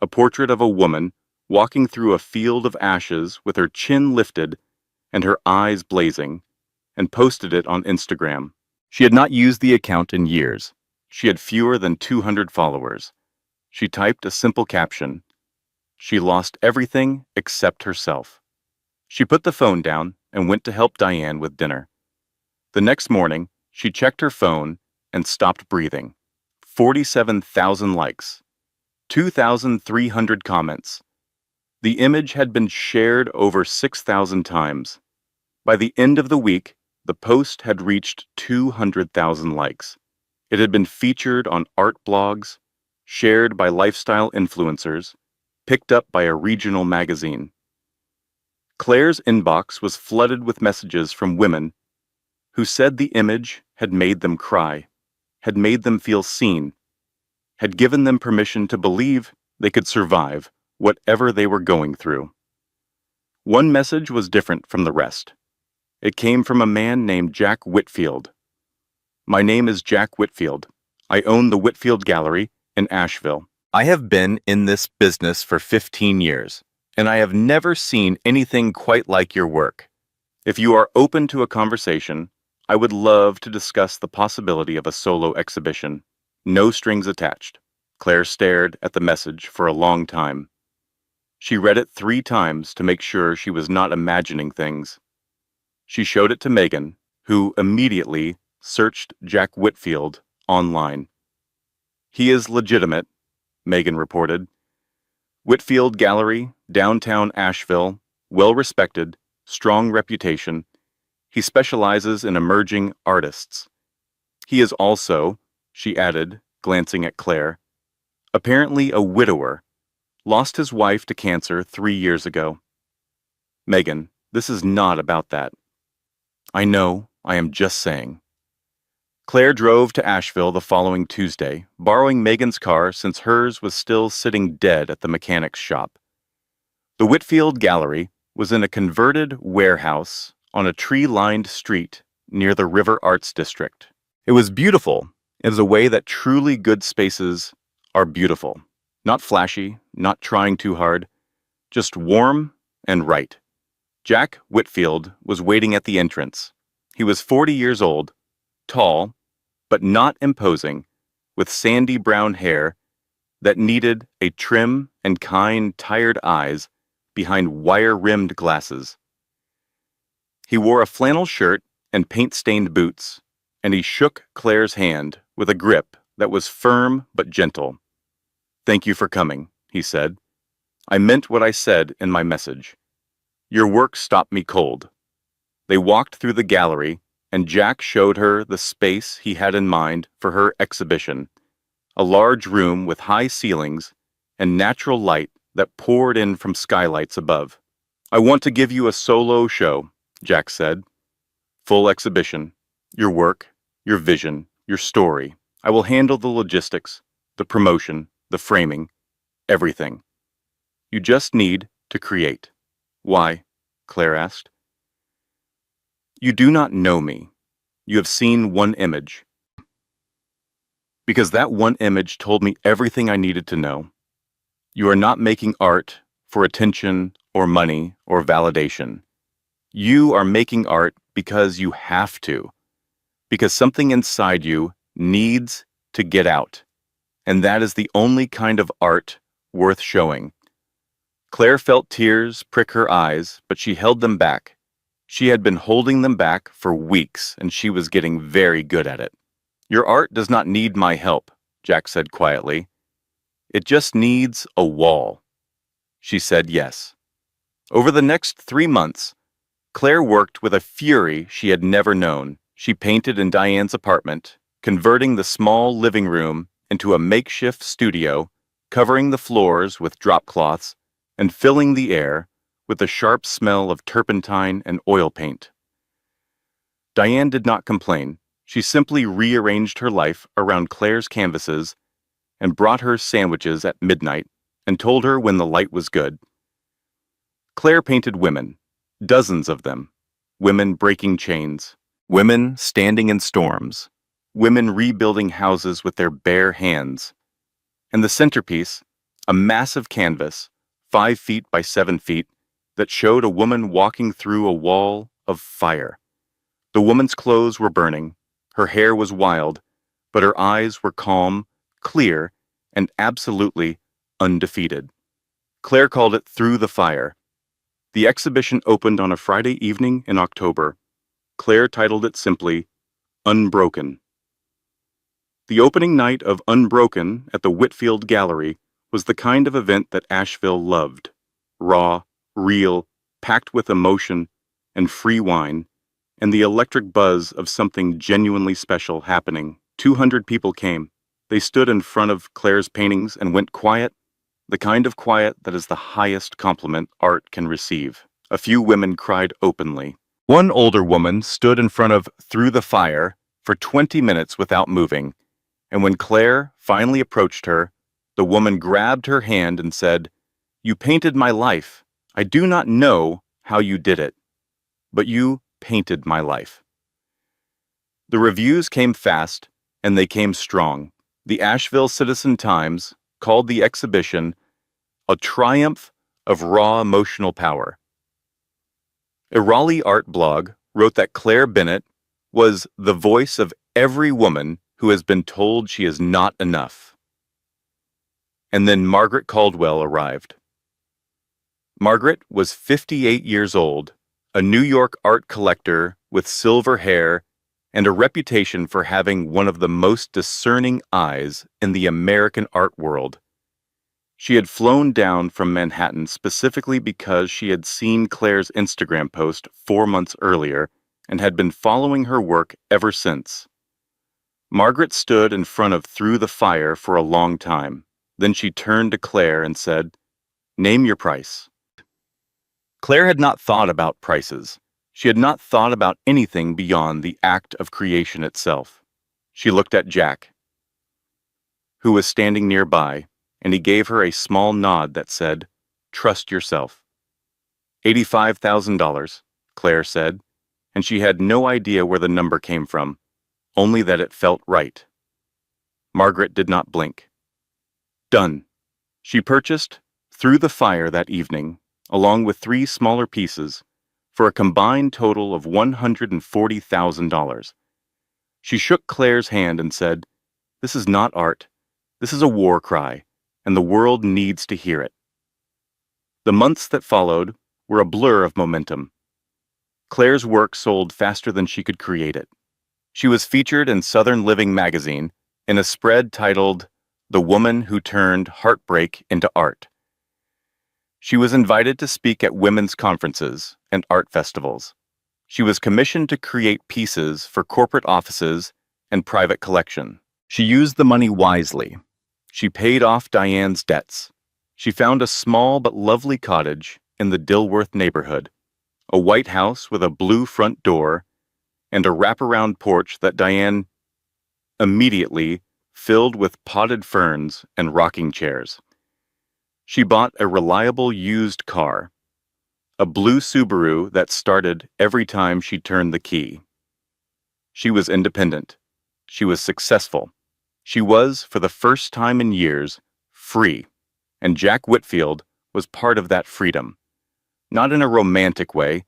a portrait of a woman walking through a field of ashes with her chin lifted and her eyes blazing, and posted it on Instagram. She had not used the account in years. She had fewer than 200 followers. She typed a simple caption. She lost everything except herself. She put the phone down and went to help Diane with dinner. The next morning, she checked her phone and stopped breathing. 47,000 likes. 2,300 comments. The image had been shared over 6,000 times. By the end of the week, the post had reached 200,000 likes. It had been featured on art blogs, shared by lifestyle influencers, picked up by a regional magazine. Claire's inbox was flooded with messages from women who said the image had made them cry, had made them feel seen, had given them permission to believe they could survive whatever they were going through. One message was different from the rest. It came from a man named Jack Whitfield. My name is Jack Whitfield. I own the Whitfield Gallery in Asheville. I have been in this business for 15 years, and I have never seen anything quite like your work. If you are open to a conversation, I would love to discuss the possibility of a solo exhibition. No strings attached. Claire stared at the message for a long time. She read it 3 times to make sure she was not imagining things. She showed it to Megan, who immediately searched Jack Whitfield online. He is legitimate, Megan reported. Whitfield Gallery, downtown Asheville, well-respected, strong reputation. He specializes in emerging artists. He is also, she added, glancing at Claire, apparently a widower. Lost his wife to cancer 3 years ago. Megan, this is not about that. I know, I am just saying. Claire drove to Asheville the following Tuesday, borrowing Megan's car since hers was still sitting dead at the mechanic's shop. The Whitfield Gallery was in a converted warehouse on a tree-lined street near the River Arts District. It was beautiful in a way that truly good spaces are beautiful. Not flashy, not trying too hard, just warm and right. Jack Whitfield was waiting at the entrance. He was 40 years old, tall, but not imposing, with sandy brown hair that needed a trim and kind, tired eyes behind wire-rimmed glasses. He wore a flannel shirt and paint-stained boots, and he shook Claire's hand with a grip that was firm but gentle. "Thank you for coming," he said. "I meant what I said in my message. Your work stopped me cold." They walked through the gallery, and Jack showed her the space he had in mind for her exhibition, a large room with high ceilings and natural light that poured in from skylights above. "I want to give you a solo show," Jack said. "Full exhibition. Your work, your vision, your story. I will handle the logistics, the promotion, the framing, everything. You just need to create." "Why?" Claire asked. "You do not know me. You have seen one image. Because that one image told me everything I needed to know. You are not making art for attention or money or validation. You are making art because you have to. Because something inside you needs to get out. And that is the only kind of art worth showing." Claire felt tears prick her eyes, but she held them back. She had been holding them back for weeks, and she was getting very good at it. "Your art does not need my help," Jack said quietly. "It just needs a wall." She said yes. Over the next 3 months, Claire worked with a fury she had never known. She painted in Diane's apartment, converting the small living room into a makeshift studio, covering the floors with drop cloths, and filling the air with the sharp smell of turpentine and oil paint. Diane did not complain. She simply rearranged her life around Claire's canvases and brought her sandwiches at midnight and told her when the light was good. Claire painted women, dozens of them, women breaking chains, women standing in storms, women rebuilding houses with their bare hands. And the centerpiece, a massive canvas, 5 feet by 7 feet, that showed a woman walking through a wall of fire. The woman's clothes were burning, her hair was wild, but her eyes were calm, clear, and absolutely undefeated. Claire called it Through the Fire. The exhibition opened on a Friday evening in October. Claire titled it simply, Unbroken. The opening night of Unbroken at the Whitfield Gallery was the kind of event that Asheville loved. Raw, real, packed with emotion and free wine, and the electric buzz of something genuinely special happening. 200 people came. They stood in front of Claire's paintings and went quiet, the kind of quiet that is the highest compliment art can receive. A few women cried openly. One older woman stood in front of Through the Fire for 20 minutes without moving, and when Claire finally approached her, the woman grabbed her hand and said, "You painted my life. I do not know how you did it, but you painted my life." The reviews came fast, and they came strong. The Asheville Citizen-Times called the exhibition a triumph of raw emotional power. A Raleigh art blog wrote that Claire Bennett was the voice of every woman who has been told she is not enough. And then Margaret Caldwell arrived. Margaret was 58 years old, a New York art collector with silver hair and a reputation for having one of the most discerning eyes in the American art world. She had flown down from Manhattan specifically because she had seen Claire's Instagram post 4 months earlier and had been following her work ever since. Margaret stood in front of Through the Fire for a long time. Then she turned to Claire and said, "Name your price." Claire had not thought about prices. She had not thought about anything beyond the act of creation itself. She looked at Jack, who was standing nearby, and he gave her a small nod that said, "Trust yourself." $85,000, Claire said, and she had no idea where the number came from, only that it felt right. Margaret did not blink. Done. She purchased Through the Fire that evening, along with 3 smaller pieces, for a combined total of $140,000. She shook Claire's hand and said, "This is not art. This is a war cry, and the world needs to hear it." The months that followed were a blur of momentum. Claire's work sold faster than she could create it. She was featured in Southern Living magazine in a spread titled "The Woman Who Turned Heartbreak into Art." She was invited to speak at women's conferences and art festivals. She was commissioned to create pieces for corporate offices and private collection. She used the money wisely. She paid off Diane's debts. She found a small but lovely cottage in the Dilworth neighborhood, a white house with a blue front door, and a wraparound porch that Diane immediately filled with potted ferns and rocking chairs. She bought a reliable used car, a blue Subaru that started every time she turned the key. She was independent. She was successful. She was, for the first time in years, free, and Jack Whitfield was part of that freedom. Not in a romantic way,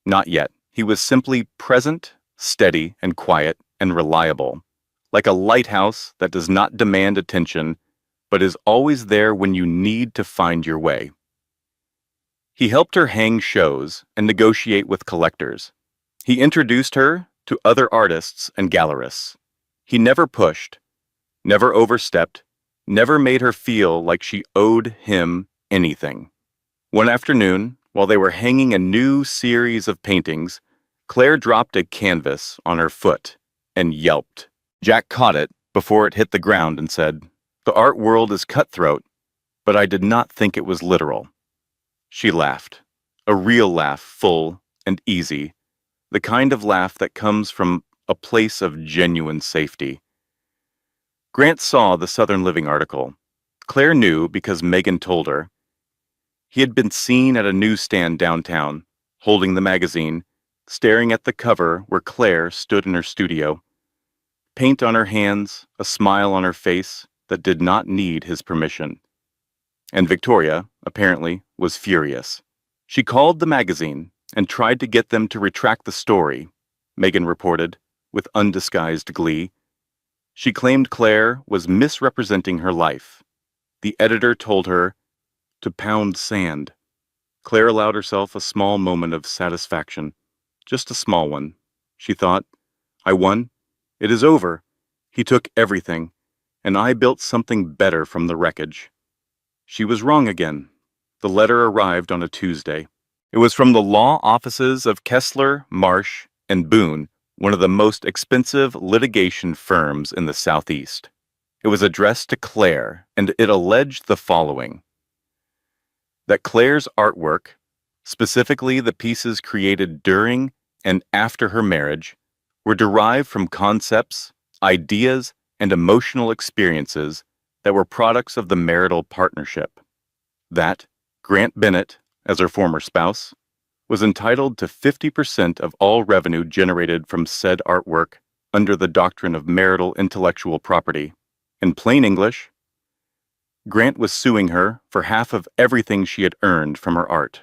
not yet. He was simply present, steady, and quiet, and reliable, like a lighthouse that does not demand attention, but is always there when you need to find your way. He helped her hang shows and negotiate with collectors. He introduced her to other artists and gallerists. He never pushed, never overstepped, never made her feel like she owed him anything. One afternoon, while they were hanging a new series of paintings, Claire dropped a canvas on her foot and yelped. Jack caught it before it hit the ground and said, "The art world is cutthroat, but I did not think it was literal." She laughed, a real laugh, full and easy, the kind of laugh that comes from a place of genuine safety. Grant saw the Southern Living article. Claire knew because Megan told her. He had been seen at a newsstand downtown, holding the magazine, staring at the cover where Claire stood in her studio. Paint on her hands, a smile on her face that did not need his permission. And Victoria, apparently, was furious. She called the magazine and tried to get them to retract the story, Megan reported, with undisguised glee. She claimed Claire was misrepresenting her life. The editor told her to pound sand. Claire allowed herself a small moment of satisfaction. Just a small one. She thought, "I won. It is over. He took everything, and I built something better from the wreckage." She was wrong again. The letter arrived on a Tuesday. It was from the law offices of Kessler, Marsh, and Boone, one of the most expensive litigation firms in the Southeast. It was addressed to Claire, and it alleged the following: that Claire's artwork, specifically the pieces created during and after her marriage, were derived from concepts, ideas, and emotional experiences that were products of the marital partnership. That Grant Bennett, as her former spouse, was entitled to 50% of all revenue generated from said artwork under the doctrine of marital intellectual property. In plain English, Grant was suing her for half of everything she had earned from her art.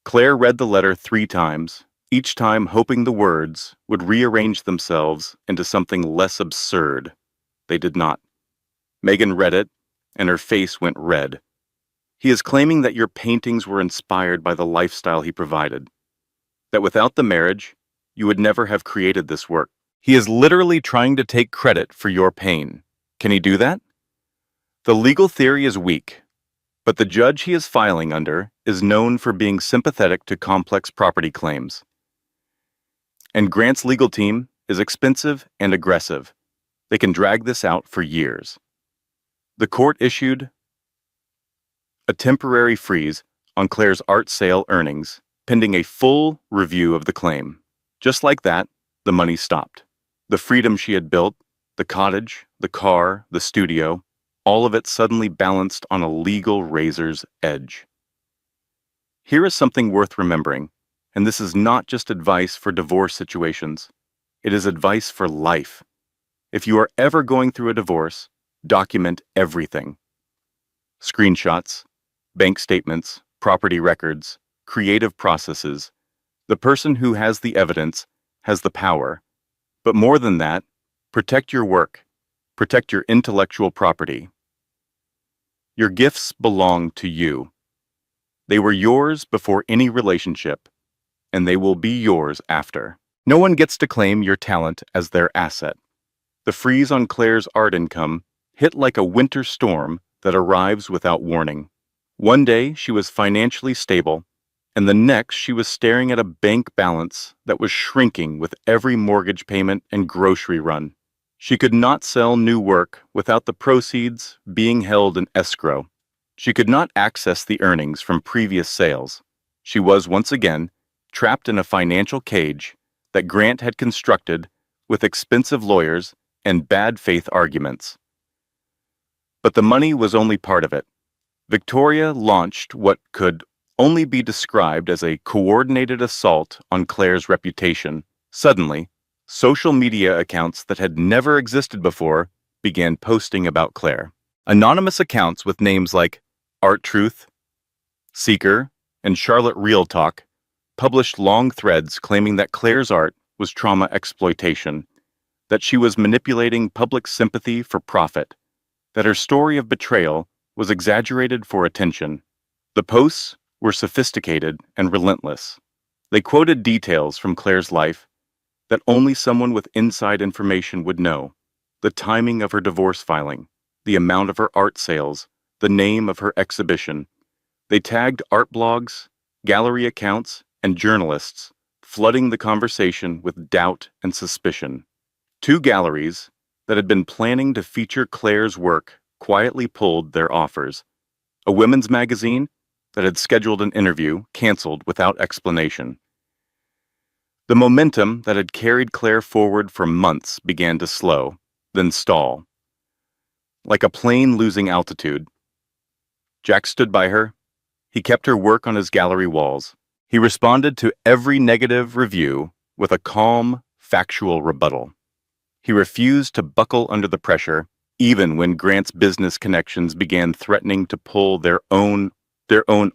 Claire read the letter 3 times each time hoping the words would rearrange themselves into something less absurd. They did not. Megan read it, and her face went red. He is claiming that your paintings were inspired by the lifestyle he provided, that without the marriage, you would never have created this work. He is literally trying to take credit for your pain. Can he do that? The legal theory is weak, but the judge he is filing under is known for being sympathetic to complex property claims. And Grant's legal team is expensive and aggressive. They can drag this out for years. The court issued a temporary freeze on Claire's art sale earnings, pending a full review of the claim. Just like that, the money stopped. The freedom she had built, the cottage, the car, the studio, all of it suddenly balanced on a legal razor's edge. Here is something worth remembering, and this is not just advice for divorce situations. It is advice for life. If you are ever going through a divorce, document everything. Screenshots, bank statements, property records, creative processes. The person who has the evidence has the power. But more than that, protect your work. Protect your intellectual property. Your gifts belong to you. They were yours before any relationship, and they will be yours after. No one gets to claim your talent as their asset. The freeze on Claire's art income hit like a winter storm that arrives without warning. One day she was financially stable, and the next she was staring at a bank balance that was shrinking with every mortgage payment and grocery run. She could not sell new work without the proceeds being held in escrow. She could not access the earnings from previous sales. She was once again trapped in a financial cage that Grant had constructed with expensive lawyers and bad faith arguments. But the money was only part of it. Victoria launched what could only be described as a coordinated assault on Claire's reputation. Suddenly, social media accounts that had never existed before began posting about Claire. Anonymous accounts with names like Art Truth, Seeker, and Charlotte Real Talk published long threads claiming that Claire's art was trauma exploitation, that she was manipulating public sympathy for profit, that her story of betrayal was exaggerated for attention. The posts were sophisticated and relentless. They quoted details from Claire's life that only someone with inside information would know: the timing of her divorce filing, the amount of her art sales, the name of her exhibition. They tagged art blogs, gallery accounts, and journalists, flooding the conversation with doubt and suspicion. Two galleries that had been planning to feature Claire's work quietly pulled their offers. A women's magazine that had scheduled an interview canceled without explanation. The momentum that had carried Claire forward for months began to slow, then stall. Like a plane losing altitude. Jack stood by her. He kept her work on his gallery walls. He responded to every negative review with a calm, factual rebuttal. He refused to buckle under the pressure, even when Grant's business connections began threatening to pull their own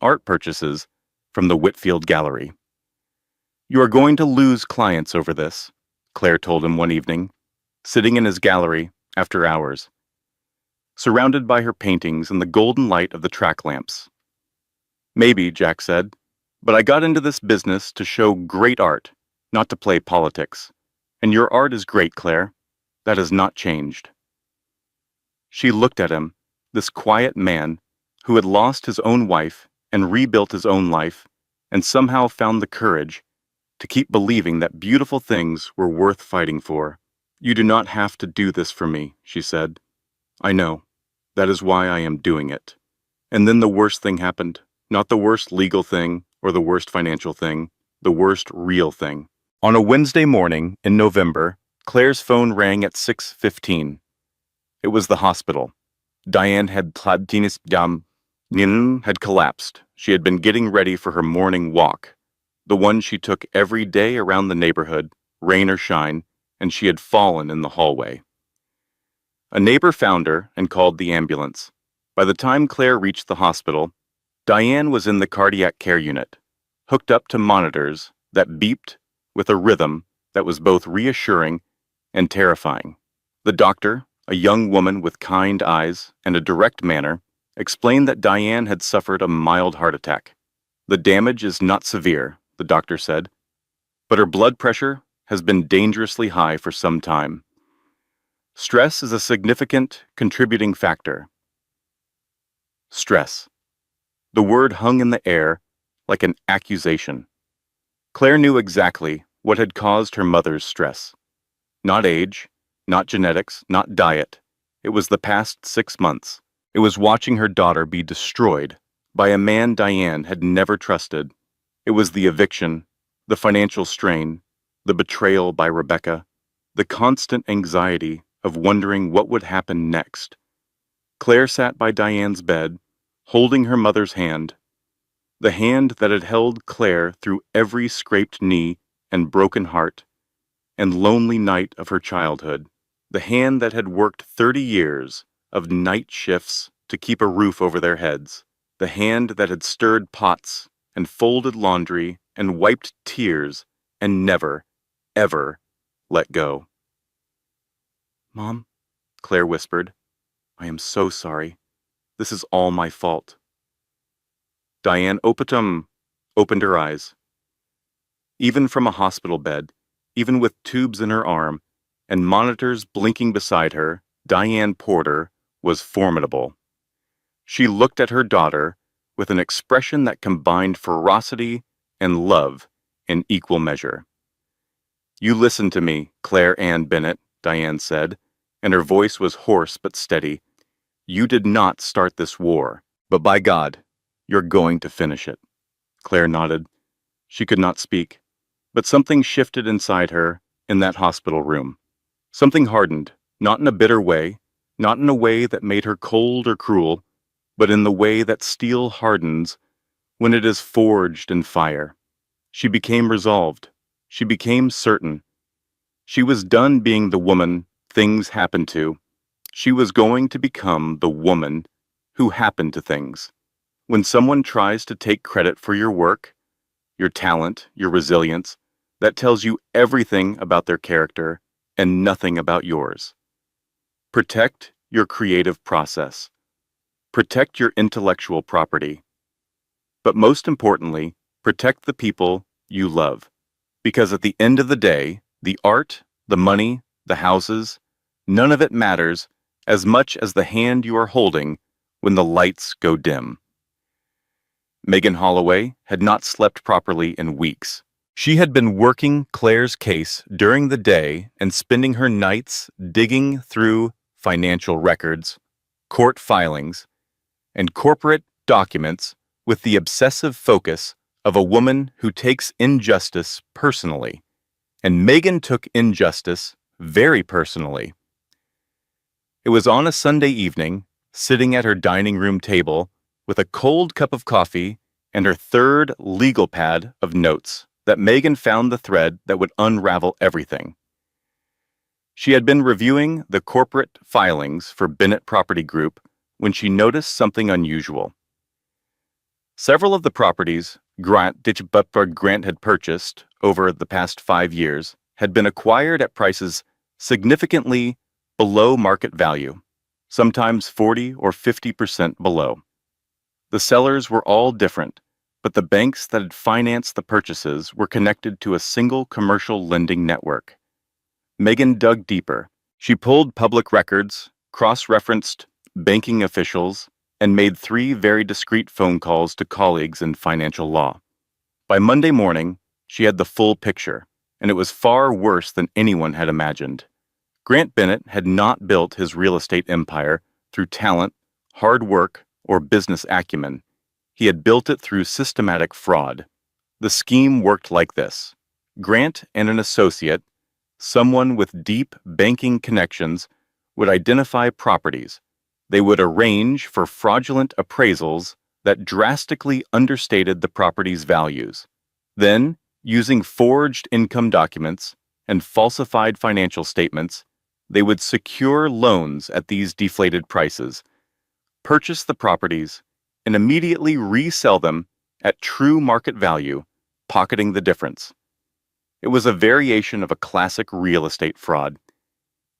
art purchases from the Whitfield Gallery. "You are going to lose clients over this," Claire told him one evening, sitting in his gallery after hours, surrounded by her paintings in the golden light of the track lamps. "Maybe," Jack said, "but I got into this business to show great art, not to play politics. And your art is great, Claire. That has not changed." She looked at him, this quiet man who had lost his own wife and rebuilt his own life, and somehow found the courage to keep believing that beautiful things were worth fighting for. "You do not have to do this for me," she said. "I know. That is why I am doing it." And then the worst thing happened. Not the worst legal thing or the worst financial thing, the worst real thing. On a Wednesday morning in November, Claire's phone rang at 6:15. It was the hospital. Diane had collapsed. She had been getting ready for her morning walk, the one she took every day around the neighborhood, rain or shine, and she had fallen in the hallway. A neighbor found her and called the ambulance. By the time Claire reached the hospital, Diane was in the cardiac care unit, hooked up to monitors that beeped with a rhythm that was both reassuring and terrifying. The doctor, a young woman with kind eyes and a direct manner, explained that Diane had suffered a mild heart attack. The damage is not severe, the doctor said, but her blood pressure has been dangerously high for some time. Stress is a significant contributing factor. Stress. The word hung in the air like an accusation. Claire knew exactly what had caused her mother's stress. Not age, not genetics, not diet. It was the past 6 months. It was watching her daughter be destroyed by a man Diane had never trusted. It was the eviction, the financial strain, the betrayal by Rebecca, the constant anxiety of wondering what would happen next. Claire sat by Diane's bed, holding her mother's hand, the hand that had held Claire through every scraped knee and broken heart and lonely night of her childhood, the hand that had worked 30 years of night shifts to keep a roof over their heads, the hand that had stirred pots and folded laundry and wiped tears and never, ever let go. "Mom," Claire whispered, "I am so sorry. This is all my fault." Diane opened her eyes. Even from a hospital bed, even with tubes in her arm and monitors blinking beside her, Diane Porter was formidable. She looked at her daughter with an expression that combined ferocity and love in equal measure. "You listen to me, Claire Ann Bennett," Diane said, and her voice was hoarse but steady. "You did not start this war, but by God, you're going to finish it." Claire nodded. She could not speak, but something shifted inside her in that hospital room. Something hardened, not in a bitter way, not in a way that made her cold or cruel, but in the way that steel hardens when it is forged in fire. She became resolved. She became certain. She was done being the woman things happened to. She was going to become the woman who happened to things. When someone tries to take credit for your work, your talent, your resilience, that tells you everything about their character and nothing about yours. Protect your creative process. Protect your intellectual property. But most importantly, protect the people you love. Because at the end of the day, the art, the money, the houses, none of it matters as much as the hand you are holding when the lights go dim. Megan Holloway had not slept properly in weeks. She had been working Claire's case during the day and spending her nights digging through financial records, court filings, and corporate documents with the obsessive focus of a woman who takes injustice personally. And Megan took injustice very personally. It was on a Sunday evening, sitting at her dining room table with a cold cup of coffee and her third legal pad of notes, that Megan found the thread that would unravel everything. She had been reviewing the corporate filings for Bennett Property Group when she noticed something unusual. Several of the properties Grant had purchased over the past 5 years had been acquired at prices significantly below market value, sometimes 40 or 50% below. The sellers were all different, but the banks that had financed the purchases were connected to a single commercial lending network. Megan dug deeper. She pulled public records, cross-referenced banking officials, and made 3 very discreet phone calls to colleagues in financial law. By Monday morning, she had the full picture, and it was far worse than anyone had imagined. Grant Bennett had not built his real estate empire through talent, hard work, or business acumen. He had built it through systematic fraud. The scheme worked like this. Grant and an associate, someone with deep banking connections, would identify properties. They would arrange for fraudulent appraisals that drastically understated the property's values. Then, using forged income documents and falsified financial statements, they would secure loans at these deflated prices, purchase the properties, and immediately resell them at true market value, pocketing the difference. It was a variation of a classic real estate fraud,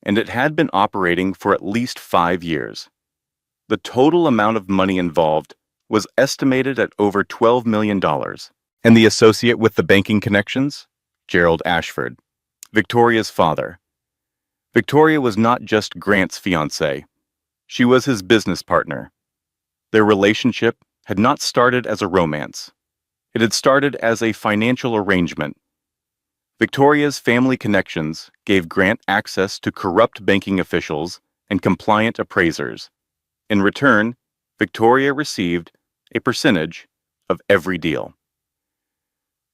and it had been operating for at least 5 years. The total amount of money involved was estimated at over $12 million. And the associate with the banking connections? Gerald Ashford, Victoria's father. Victoria was not just Grant's fiancée. She was his business partner. Their relationship had not started as a romance. It had started as a financial arrangement. Victoria's family connections gave Grant access to corrupt banking officials and compliant appraisers. In return, Victoria received a percentage of every deal.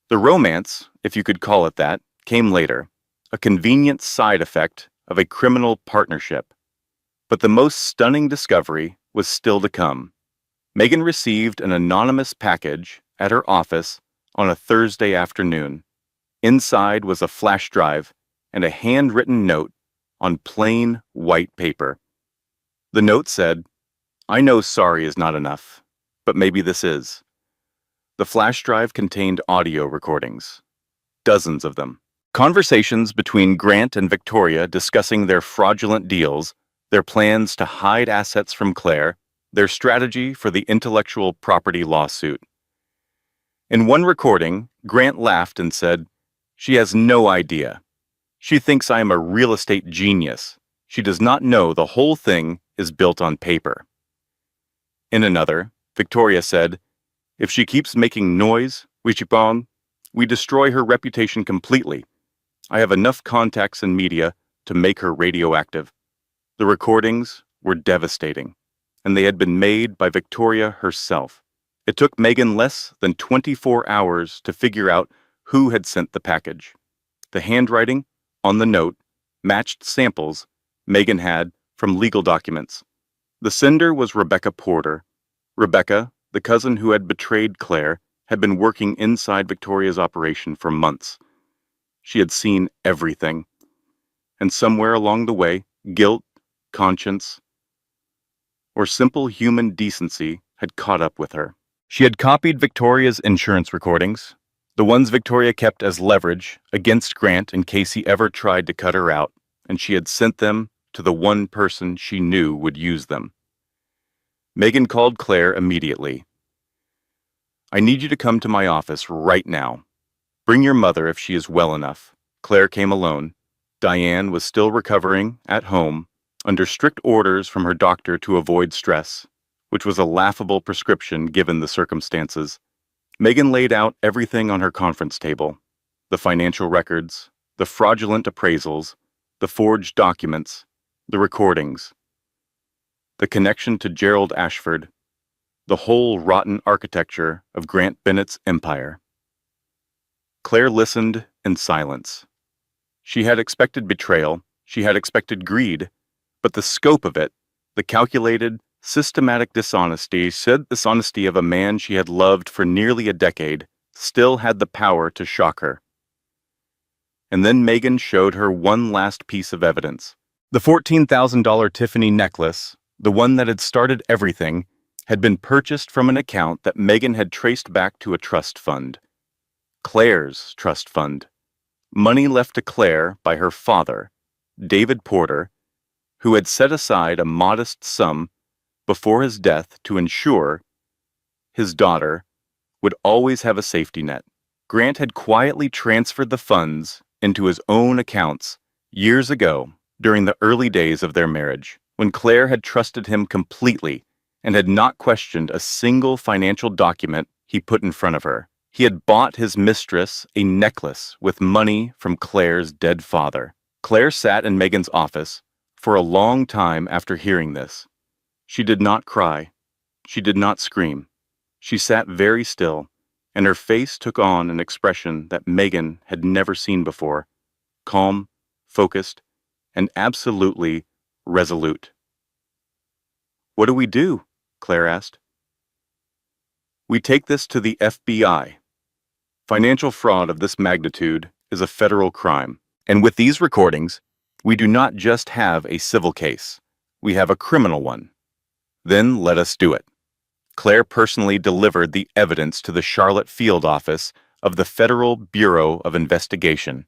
The romance, if you could call it that, came later, a convenient side effect of a criminal partnership. But the most stunning discovery was still to come. Megan received an anonymous package at her office on a Thursday afternoon. Inside was a flash drive and a handwritten note on plain white paper. The note said, "I know sorry is not enough, but maybe this is." The flash drive contained audio recordings, dozens of them. Conversations between Grant and Victoria discussing their fraudulent deals, their plans to hide assets from Claire, their strategy for the intellectual property lawsuit. In one recording, Grant laughed and said, "She has no idea. She thinks I am a real estate genius. She does not know the whole thing is built on paper." In another, Victoria said, "If she keeps making noise, we destroy her reputation completely. I have enough contacts in media to make her radioactive." The recordings were devastating, and they had been made by Victoria herself. It took Megan less than 24 hours to figure out who had sent the package. The handwriting on the note matched samples Megan had from legal documents. The sender was Rebecca Porter. Rebecca, the cousin who had betrayed Claire, had been working inside Victoria's operation for months. She had seen everything. And somewhere along the way, guilt, conscience, or simple human decency had caught up with her. She had copied Victoria's insurance recordings, the ones Victoria kept as leverage against Grant in case he ever tried to cut her out, and she had sent them to the one person she knew would use them. Megan called Claire immediately. "I need you to come to my office right now. Bring your mother if she is well enough." Claire came alone. Diane was still recovering at home, under strict orders from her doctor to avoid stress, which was a laughable prescription given the circumstances. Megan laid out everything on her conference table: the financial records, the fraudulent appraisals, the forged documents, the recordings, the connection to Gerald Ashford, the whole rotten architecture of Grant Bennett's empire. Claire listened in silence. She had expected betrayal, she had expected greed, but the scope of it, the calculated, systematic dishonesty of a man she had loved for nearly a decade, still had the power to shock her. And then Megan showed her one last piece of evidence. The $14,000 Tiffany necklace, the one that had started everything, had been purchased from an account that Megan had traced back to a trust fund. Claire's trust fund. Money left to Claire by her father, David Porter, who had set aside a modest sum before his death to ensure his daughter would always have a safety net. Grant had quietly transferred the funds into his own accounts years ago during the early days of their marriage, when Claire had trusted him completely and had not questioned a single financial document he put in front of her. He had bought his mistress a necklace with money from Claire's dead father. Claire sat in Megan's office for a long time after hearing this. She did not cry. She did not scream. She sat very still, and her face took on an expression that Megan had never seen before: calm, focused, and absolutely resolute. "What do we do?" Claire asked. "We take this to the FBI. Financial fraud of this magnitude is a federal crime, and with these recordings, we do not just have a civil case, we have a criminal one. Then let us do it." Claire personally delivered the evidence to the Charlotte field office of the Federal Bureau of Investigation.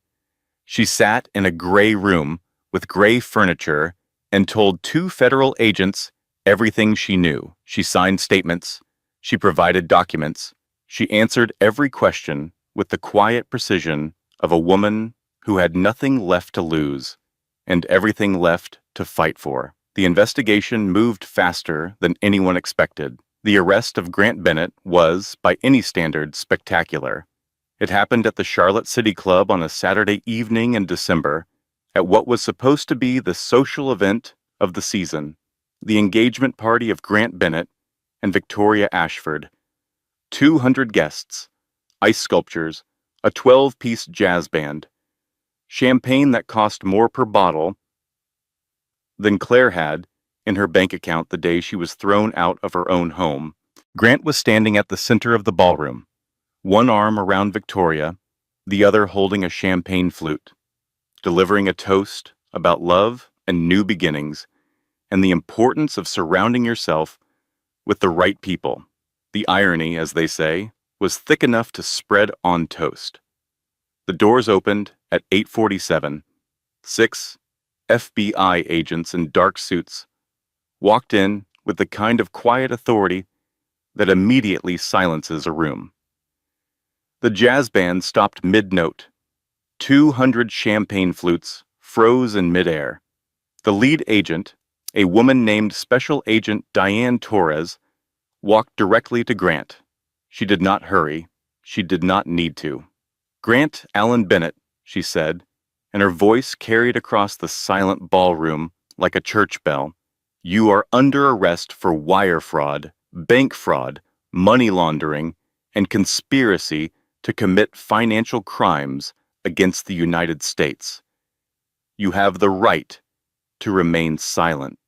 She sat in a gray room with gray furniture and told two federal agents everything she knew. She signed statements. She provided documents. She answered every question with the quiet precision of a woman who had nothing left to lose and everything left to fight for. The investigation moved faster than anyone expected. The arrest of Grant Bennett was, by any standard, spectacular. It happened at the Charlotte City Club on a Saturday evening in December, at what was supposed to be the social event of the season, the engagement party of Grant Bennett and Victoria Ashford. 200 guests, ice sculptures, a 12-piece jazz band, champagne that cost more per bottle than Claire had in her bank account the day she was thrown out of her own home. Grant was standing at the center of the ballroom, one arm around Victoria, the other holding a champagne flute, delivering a toast about love and new beginnings and the importance of surrounding yourself with the right people. The irony, as they say, was thick enough to spread on toast. The doors opened at 8:47. 6 FBI agents in dark suits walked in with the kind of quiet authority that immediately silences a room. The jazz band stopped mid-note. 200 champagne flutes froze in midair. The lead agent, a woman named Special Agent Diane Torres, walked directly to Grant. She did not hurry. She did not need to. "Grant Allen Bennett," she said, and her voice carried across the silent ballroom like a church bell. "You are under arrest for wire fraud, bank fraud, money laundering, and conspiracy to commit financial crimes against the United States. You have the right to remain silent."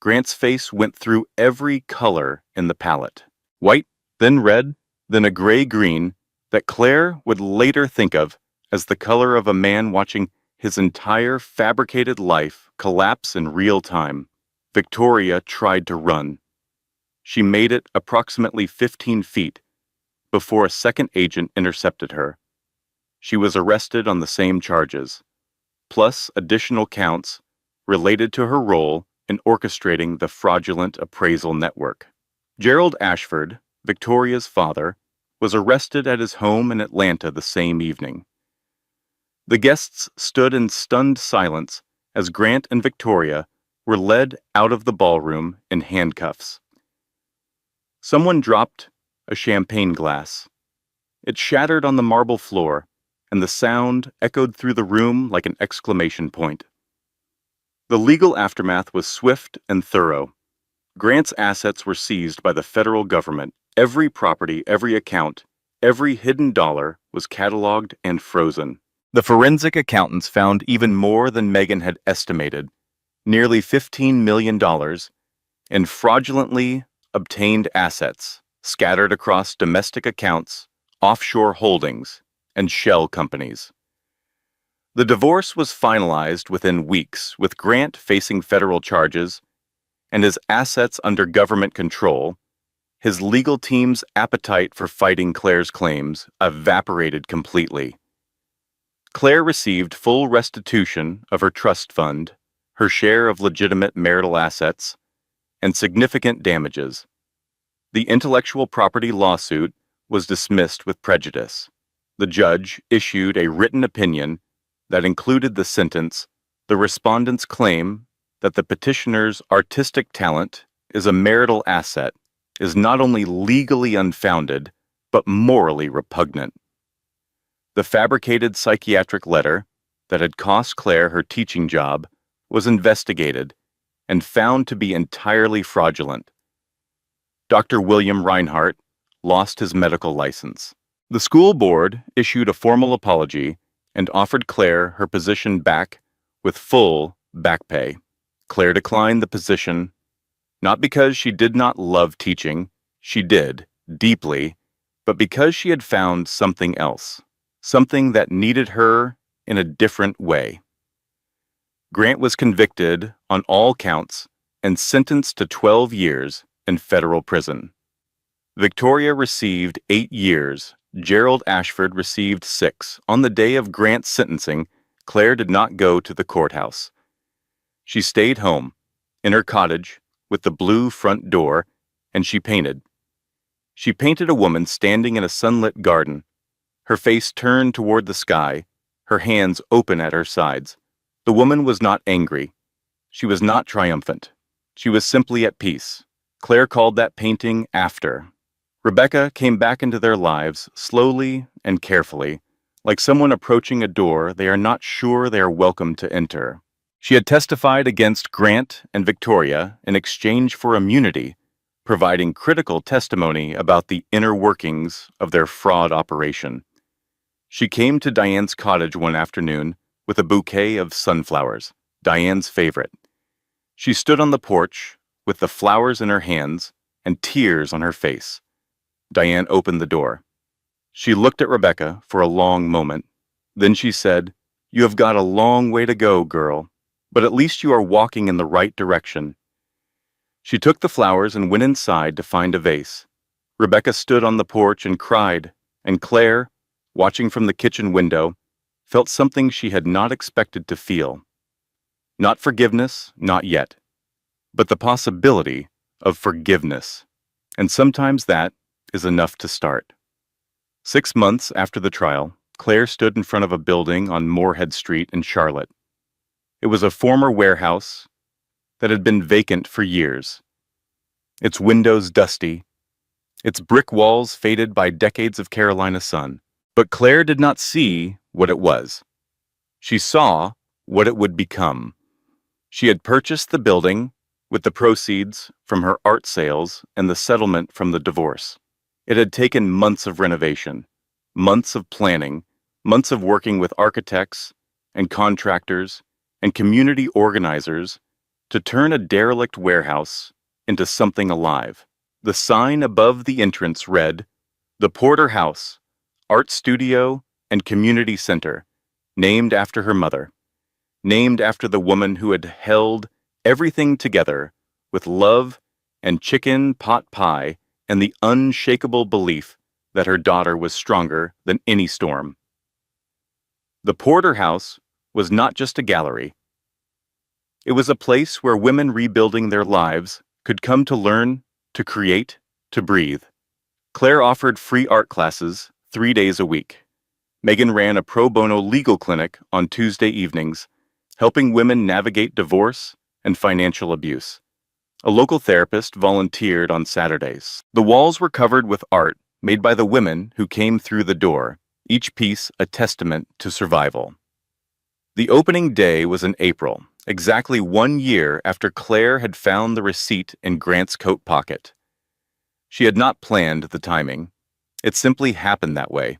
Grant's face went through every color in the palette. White, then red, then a gray-green that Claire would later think of as the color of a man watching his entire fabricated life collapse in real time. Victoria tried to run. She made it approximately 15 feet before a second agent intercepted her. She was arrested on the same charges, plus additional counts related to her role in orchestrating the fraudulent appraisal network. Gerald Ashford, Victoria's father, was arrested at his home in Atlanta the same evening. The guests stood in stunned silence as Grant and Victoria were led out of the ballroom in handcuffs. Someone dropped a champagne glass. It shattered on the marble floor, and the sound echoed through the room like an exclamation point. The legal aftermath was swift and thorough. Grant's assets were seized by the federal government. Every property, every account, every hidden dollar was cataloged and frozen. The forensic accountants found even more than Megan had estimated, nearly $15 million in fraudulently obtained assets scattered across domestic accounts, offshore holdings, and shell companies. The divorce was finalized within weeks, with Grant facing federal charges and his assets under government control. His legal team's appetite for fighting Claire's claims evaporated completely. Claire received full restitution of her trust fund, her share of legitimate marital assets, and significant damages. The intellectual property lawsuit was dismissed with prejudice. The judge issued a written opinion that included the sentence, "The respondents claim that the petitioner's artistic talent is a marital asset is not only legally unfounded, but morally repugnant." The fabricated psychiatric letter that had cost Claire her teaching job was investigated and found to be entirely fraudulent. Dr. William Reinhardt lost his medical license. The school board issued a formal apology and offered Claire her position back with full back pay. Claire declined the position, not because she did not love teaching, she did, deeply, but because she had found something else, something that needed her in a different way. Grant was convicted on all counts and sentenced to 12 years in federal prison. Victoria received 8 years. Gerald Ashford received 6. On the day of Grant's sentencing, Claire did not go to the courthouse. She stayed home, in her cottage, with the blue front door, and she painted. She painted a woman standing in a sunlit garden, her face turned toward the sky, her hands open at her sides. The woman was not angry. She was not triumphant. She was simply at peace. Claire called that painting After. Rebecca came back into their lives slowly and carefully, like someone approaching a door they are not sure they are welcome to enter. She had testified against Grant and Victoria in exchange for immunity, providing critical testimony about the inner workings of their fraud operation. She came to Diane's cottage one afternoon with a bouquet of sunflowers, Diane's favorite. She stood on the porch with the flowers in her hands and tears on her face. Diane opened the door. She looked at Rebecca for a long moment. Then she said, "You have got a long way to go, girl, but at least you are walking in the right direction." She took the flowers and went inside to find a vase. Rebecca stood on the porch and cried, and Claire, watching from the kitchen window, felt something she had not expected to feel. Not forgiveness, not yet, but the possibility of forgiveness. And sometimes that is enough to start. 6 months after the trial, Claire stood in front of a building on Moorhead Street in Charlotte. It was a former warehouse that had been vacant for years, its windows dusty, its brick walls faded by decades of Carolina sun. But Claire did not see what it was. She saw what it would become. She had purchased the building with the proceeds from her art sales and the settlement from the divorce. It had taken months of renovation, months of planning, months of working with architects and contractors and community organizers to turn a derelict warehouse into something alive. The sign above the entrance read, "The Porter House, Art Studio and Community Center," named after her mother, named after the woman who had held everything together with love and chicken pot pie and the unshakable belief that her daughter was stronger than any storm. The Porter House was not just a gallery. It was a place where women rebuilding their lives could come to learn, to create, to breathe. Claire offered free art classes 3 days a week. Megan ran a pro bono legal clinic on Tuesday evenings, helping women navigate divorce and financial abuse. A local therapist volunteered on Saturdays. The walls were covered with art made by the women who came through the door, each piece a testament to survival. The opening day was in April, exactly 1 year after Claire had found the receipt in Grant's coat pocket. She had not planned the timing. It simply happened that way.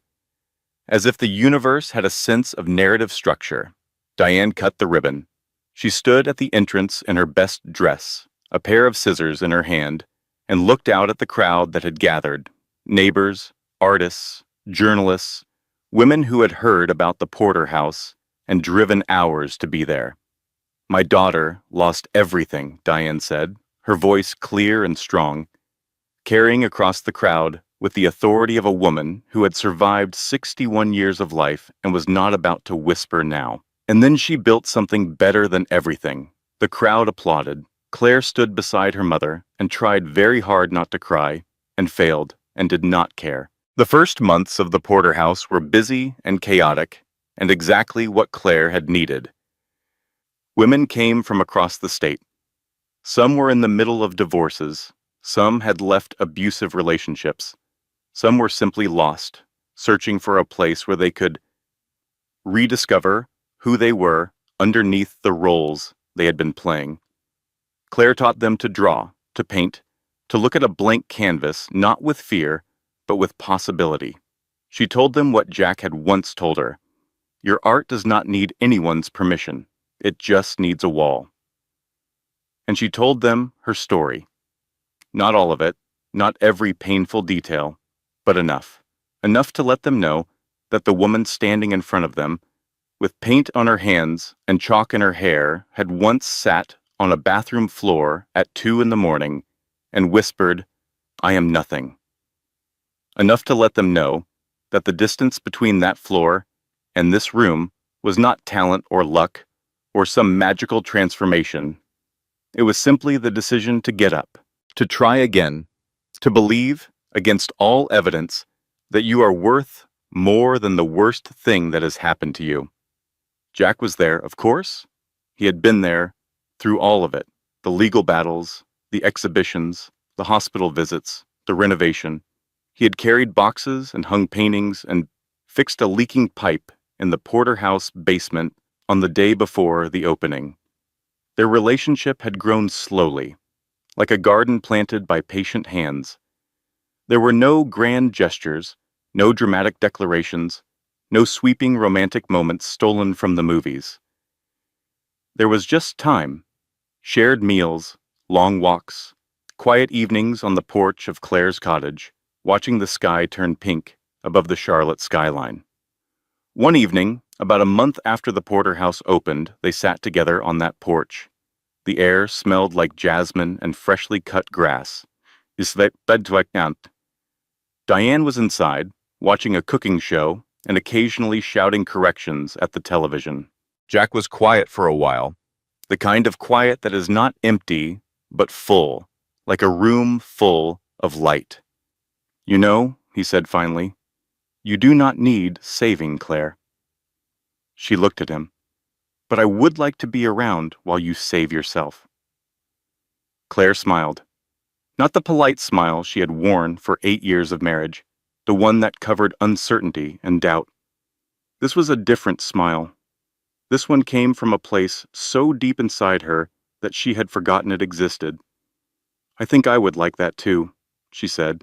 As if the universe had a sense of narrative structure, Diane cut the ribbon. She stood at the entrance in her best dress, a pair of scissors in her hand, and looked out at the crowd that had gathered. Neighbors, artists, journalists, women who had heard about the Porter House and driven hours to be there. "My daughter lost everything," Diane said, her voice clear and strong, carrying across the crowd with the authority of a woman who had survived 61 years of life and was not about to whisper now. And then she built something better than everything. The crowd applauded. Claire stood beside her mother and tried very hard not to cry, and failed, and did not care. The first months of the Porter House were busy and chaotic, and exactly what Claire had needed. Women came from across the state. Some were in the middle of divorces. Some had left abusive relationships. Some were simply lost, searching for a place where they could rediscover who they were underneath the roles they had been playing. Claire taught them to draw, to paint, to look at a blank canvas, not with fear, but with possibility. She told them what Jack had once told her. "Your art does not need anyone's permission. It just needs a wall." And she told them her story. Not all of it, not every painful detail, but enough. Enough to let them know that the woman standing in front of them, with paint on her hands and chalk in her hair, had once sat on a bathroom floor at 2 in the morning and whispered, "I am nothing." enough to let them know that the distance between that floor and this room was not talent or luck or some magical transformation. It was simply the decision to get up, to try again, to believe, against all evidence, that you are worth more than the worst thing that has happened to you. Jack was there, of course. He had been there through all of it, the legal battles, the exhibitions, the hospital visits, the renovation. He had carried boxes and hung paintings and fixed a leaking pipe in the porterhouse basement on the day before the opening. Their relationship had grown slowly, like a garden planted by patient hands. There were no grand gestures, no dramatic declarations, no sweeping romantic moments stolen from the movies. There was just time, shared meals, long walks, quiet evenings on the porch of Claire's cottage, watching the sky turn pink above the Charlotte skyline. One evening, about a month after the porterhouse opened, they sat together on that porch. The air smelled like jasmine and freshly cut grass. Diane was inside, watching a cooking show and occasionally shouting corrections at the television. Jack was quiet for a while, the kind of quiet that is not empty, but full, like a room full of light. "You know," he said finally, "you do not need saving, Claire." She looked at him. "But I would like to be around while you save yourself." Claire smiled. Not the polite smile she had worn for 8 years of marriage, the one that covered uncertainty and doubt. This was a different smile. This one came from a place so deep inside her that she had forgotten it existed. "I think I would like that too," she said.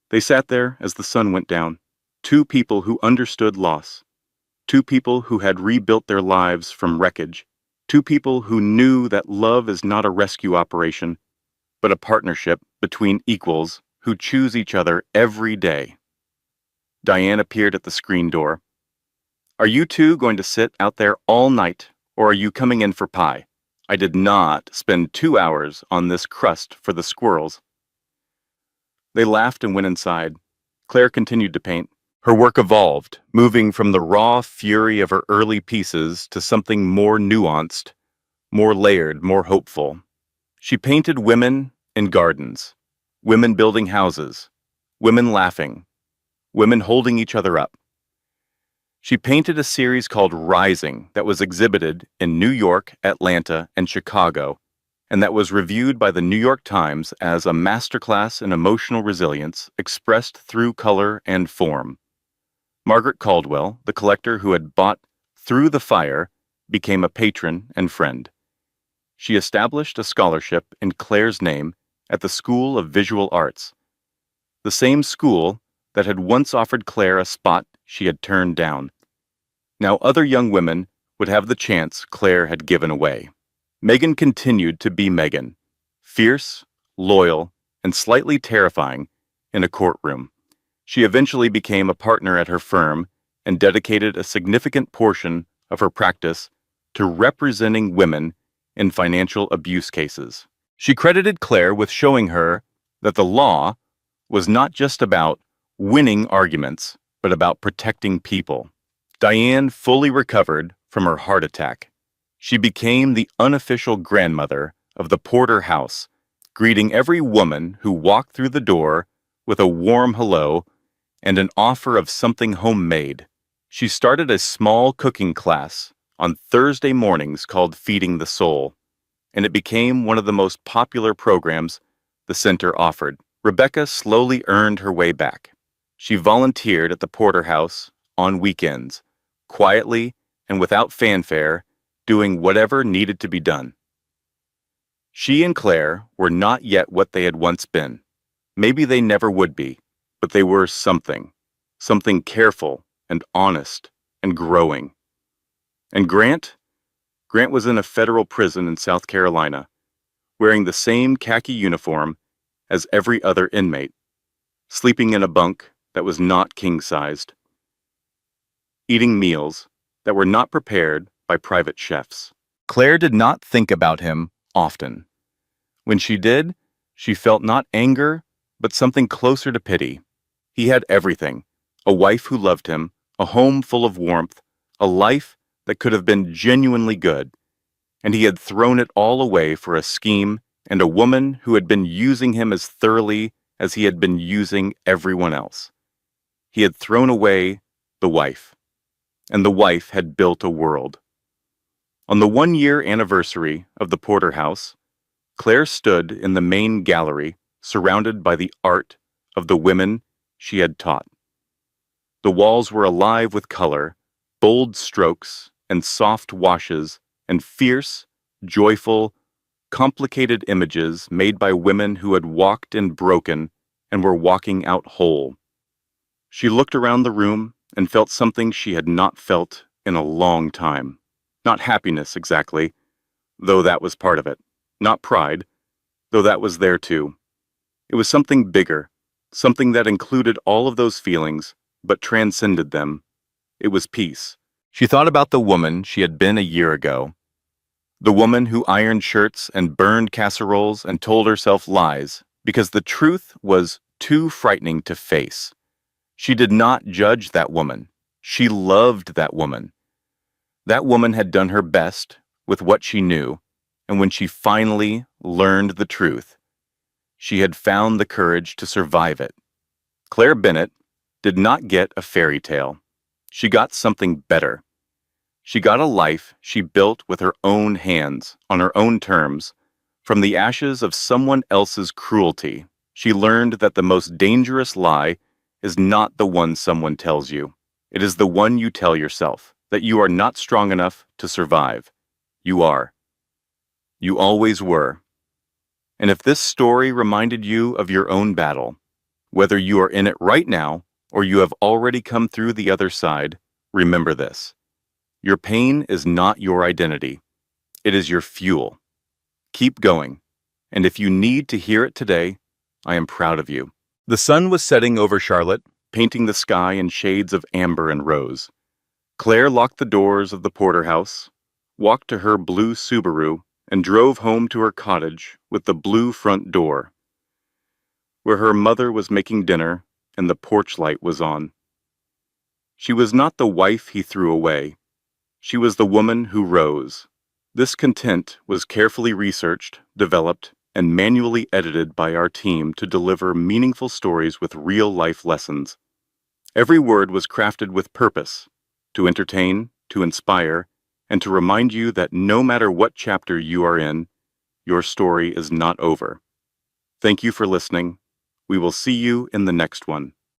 They sat there as the sun went down, two people who understood loss, two people who had rebuilt their lives from wreckage, two people who knew that love is not a rescue operation, but a partnership between equals who choose each other every day. Diane appeared at the screen door. "Are you two going to sit out there all night, or are you coming in for pie? I did not spend 2 hours on this crust for the squirrels." They laughed and went inside. Claire continued to paint. Her work evolved, moving from the raw fury of her early pieces to something more nuanced, more layered, more hopeful. She painted women in gardens, women building houses, women laughing, women holding each other up. She painted a series called Rising that was exhibited in New York, Atlanta, and Chicago, and that was reviewed by the New York Times as a masterclass in emotional resilience expressed through color and form. Margaret Caldwell, the collector who had bought Through the Fire, became a patron and friend. She established a scholarship in Claire's name at the School of Visual Arts, the same school that had once offered Claire a spot she had turned down. Now other young women would have the chance Claire had given away. Megan continued to be Megan, fierce, loyal, and slightly terrifying in a courtroom. She eventually became a partner at her firm and dedicated a significant portion of her practice to representing women in financial abuse cases. She credited Claire with showing her that the law was not just about winning arguments, but about protecting people. Diane fully recovered from her heart attack. She became the unofficial grandmother of the Porter house, greeting every woman who walked through the door with a warm hello and an offer of something homemade. She started a small cooking class on Thursday mornings called Feeding the Soul, and it became one of the most popular programs the center offered. Rebecca slowly earned her way back. She volunteered at the Porter house on weekends, quietly and without fanfare, doing whatever needed to be done. She and Claire were not yet what they had once been. Maybe they never would be, but they were something careful and honest and growing. And Grant was in a federal prison in South Carolina, wearing the same khaki uniform as every other inmate, sleeping in a bunk that was not king-sized, eating meals that were not prepared by private chefs. Claire did not think about him often. When she did, she felt not anger, but something closer to pity. He had everything: a wife who loved him, a home full of warmth, a life that could have been genuinely good, and he had thrown it all away for a scheme and a woman who had been using him as thoroughly as he had been using everyone else. He had thrown away the wife, and the wife had built a world. On the 1-year anniversary of the Porterhouse, Claire stood in the main gallery, surrounded by the art of the women she had taught. The walls were alive with color, bold strokes and soft washes, and fierce, joyful, complicated images made by women who had walked in broken and were walking out whole. She looked around the room and felt something she had not felt in a long time. Not happiness exactly, though that was part of it. Not pride, though that was there too. It was something bigger, something that included all of those feelings, but transcended them. It was peace. She thought about the woman she had been a year ago. The woman who ironed shirts and burned casseroles and told herself lies because the truth was too frightening to face. She did not judge that woman. She loved that woman. That woman had done her best with what she knew, and when she finally learned the truth, she had found the courage to survive it. Claire Bennett did not get a fairy tale. She got something better. She got a life she built with her own hands, on her own terms. From the ashes of someone else's cruelty, she learned that the most dangerous lie is not the one someone tells you. It is the one you tell yourself, that you are not strong enough to survive. You are. You always were. And if this story reminded you of your own battle, whether you are in it right now or you have already come through the other side, remember this. Your pain is not your identity. It is your fuel. Keep going. And if you need to hear it today, I am proud of you. The sun was setting over Charlotte, painting the sky in shades of amber and rose. Claire locked the doors of the Porterhouse, walked to her blue Subaru, and drove home to her cottage with the blue front door, where her mother was making dinner and the porch light was on. She was not the wife he threw away. She was the woman who rose. This content was carefully researched, developed, and manually edited by our team to deliver meaningful stories with real-life lessons. Every word was crafted with purpose, to entertain, to inspire, and to remind you that no matter what chapter you are in, your story is not over. Thank you for listening. We will see you in the next one.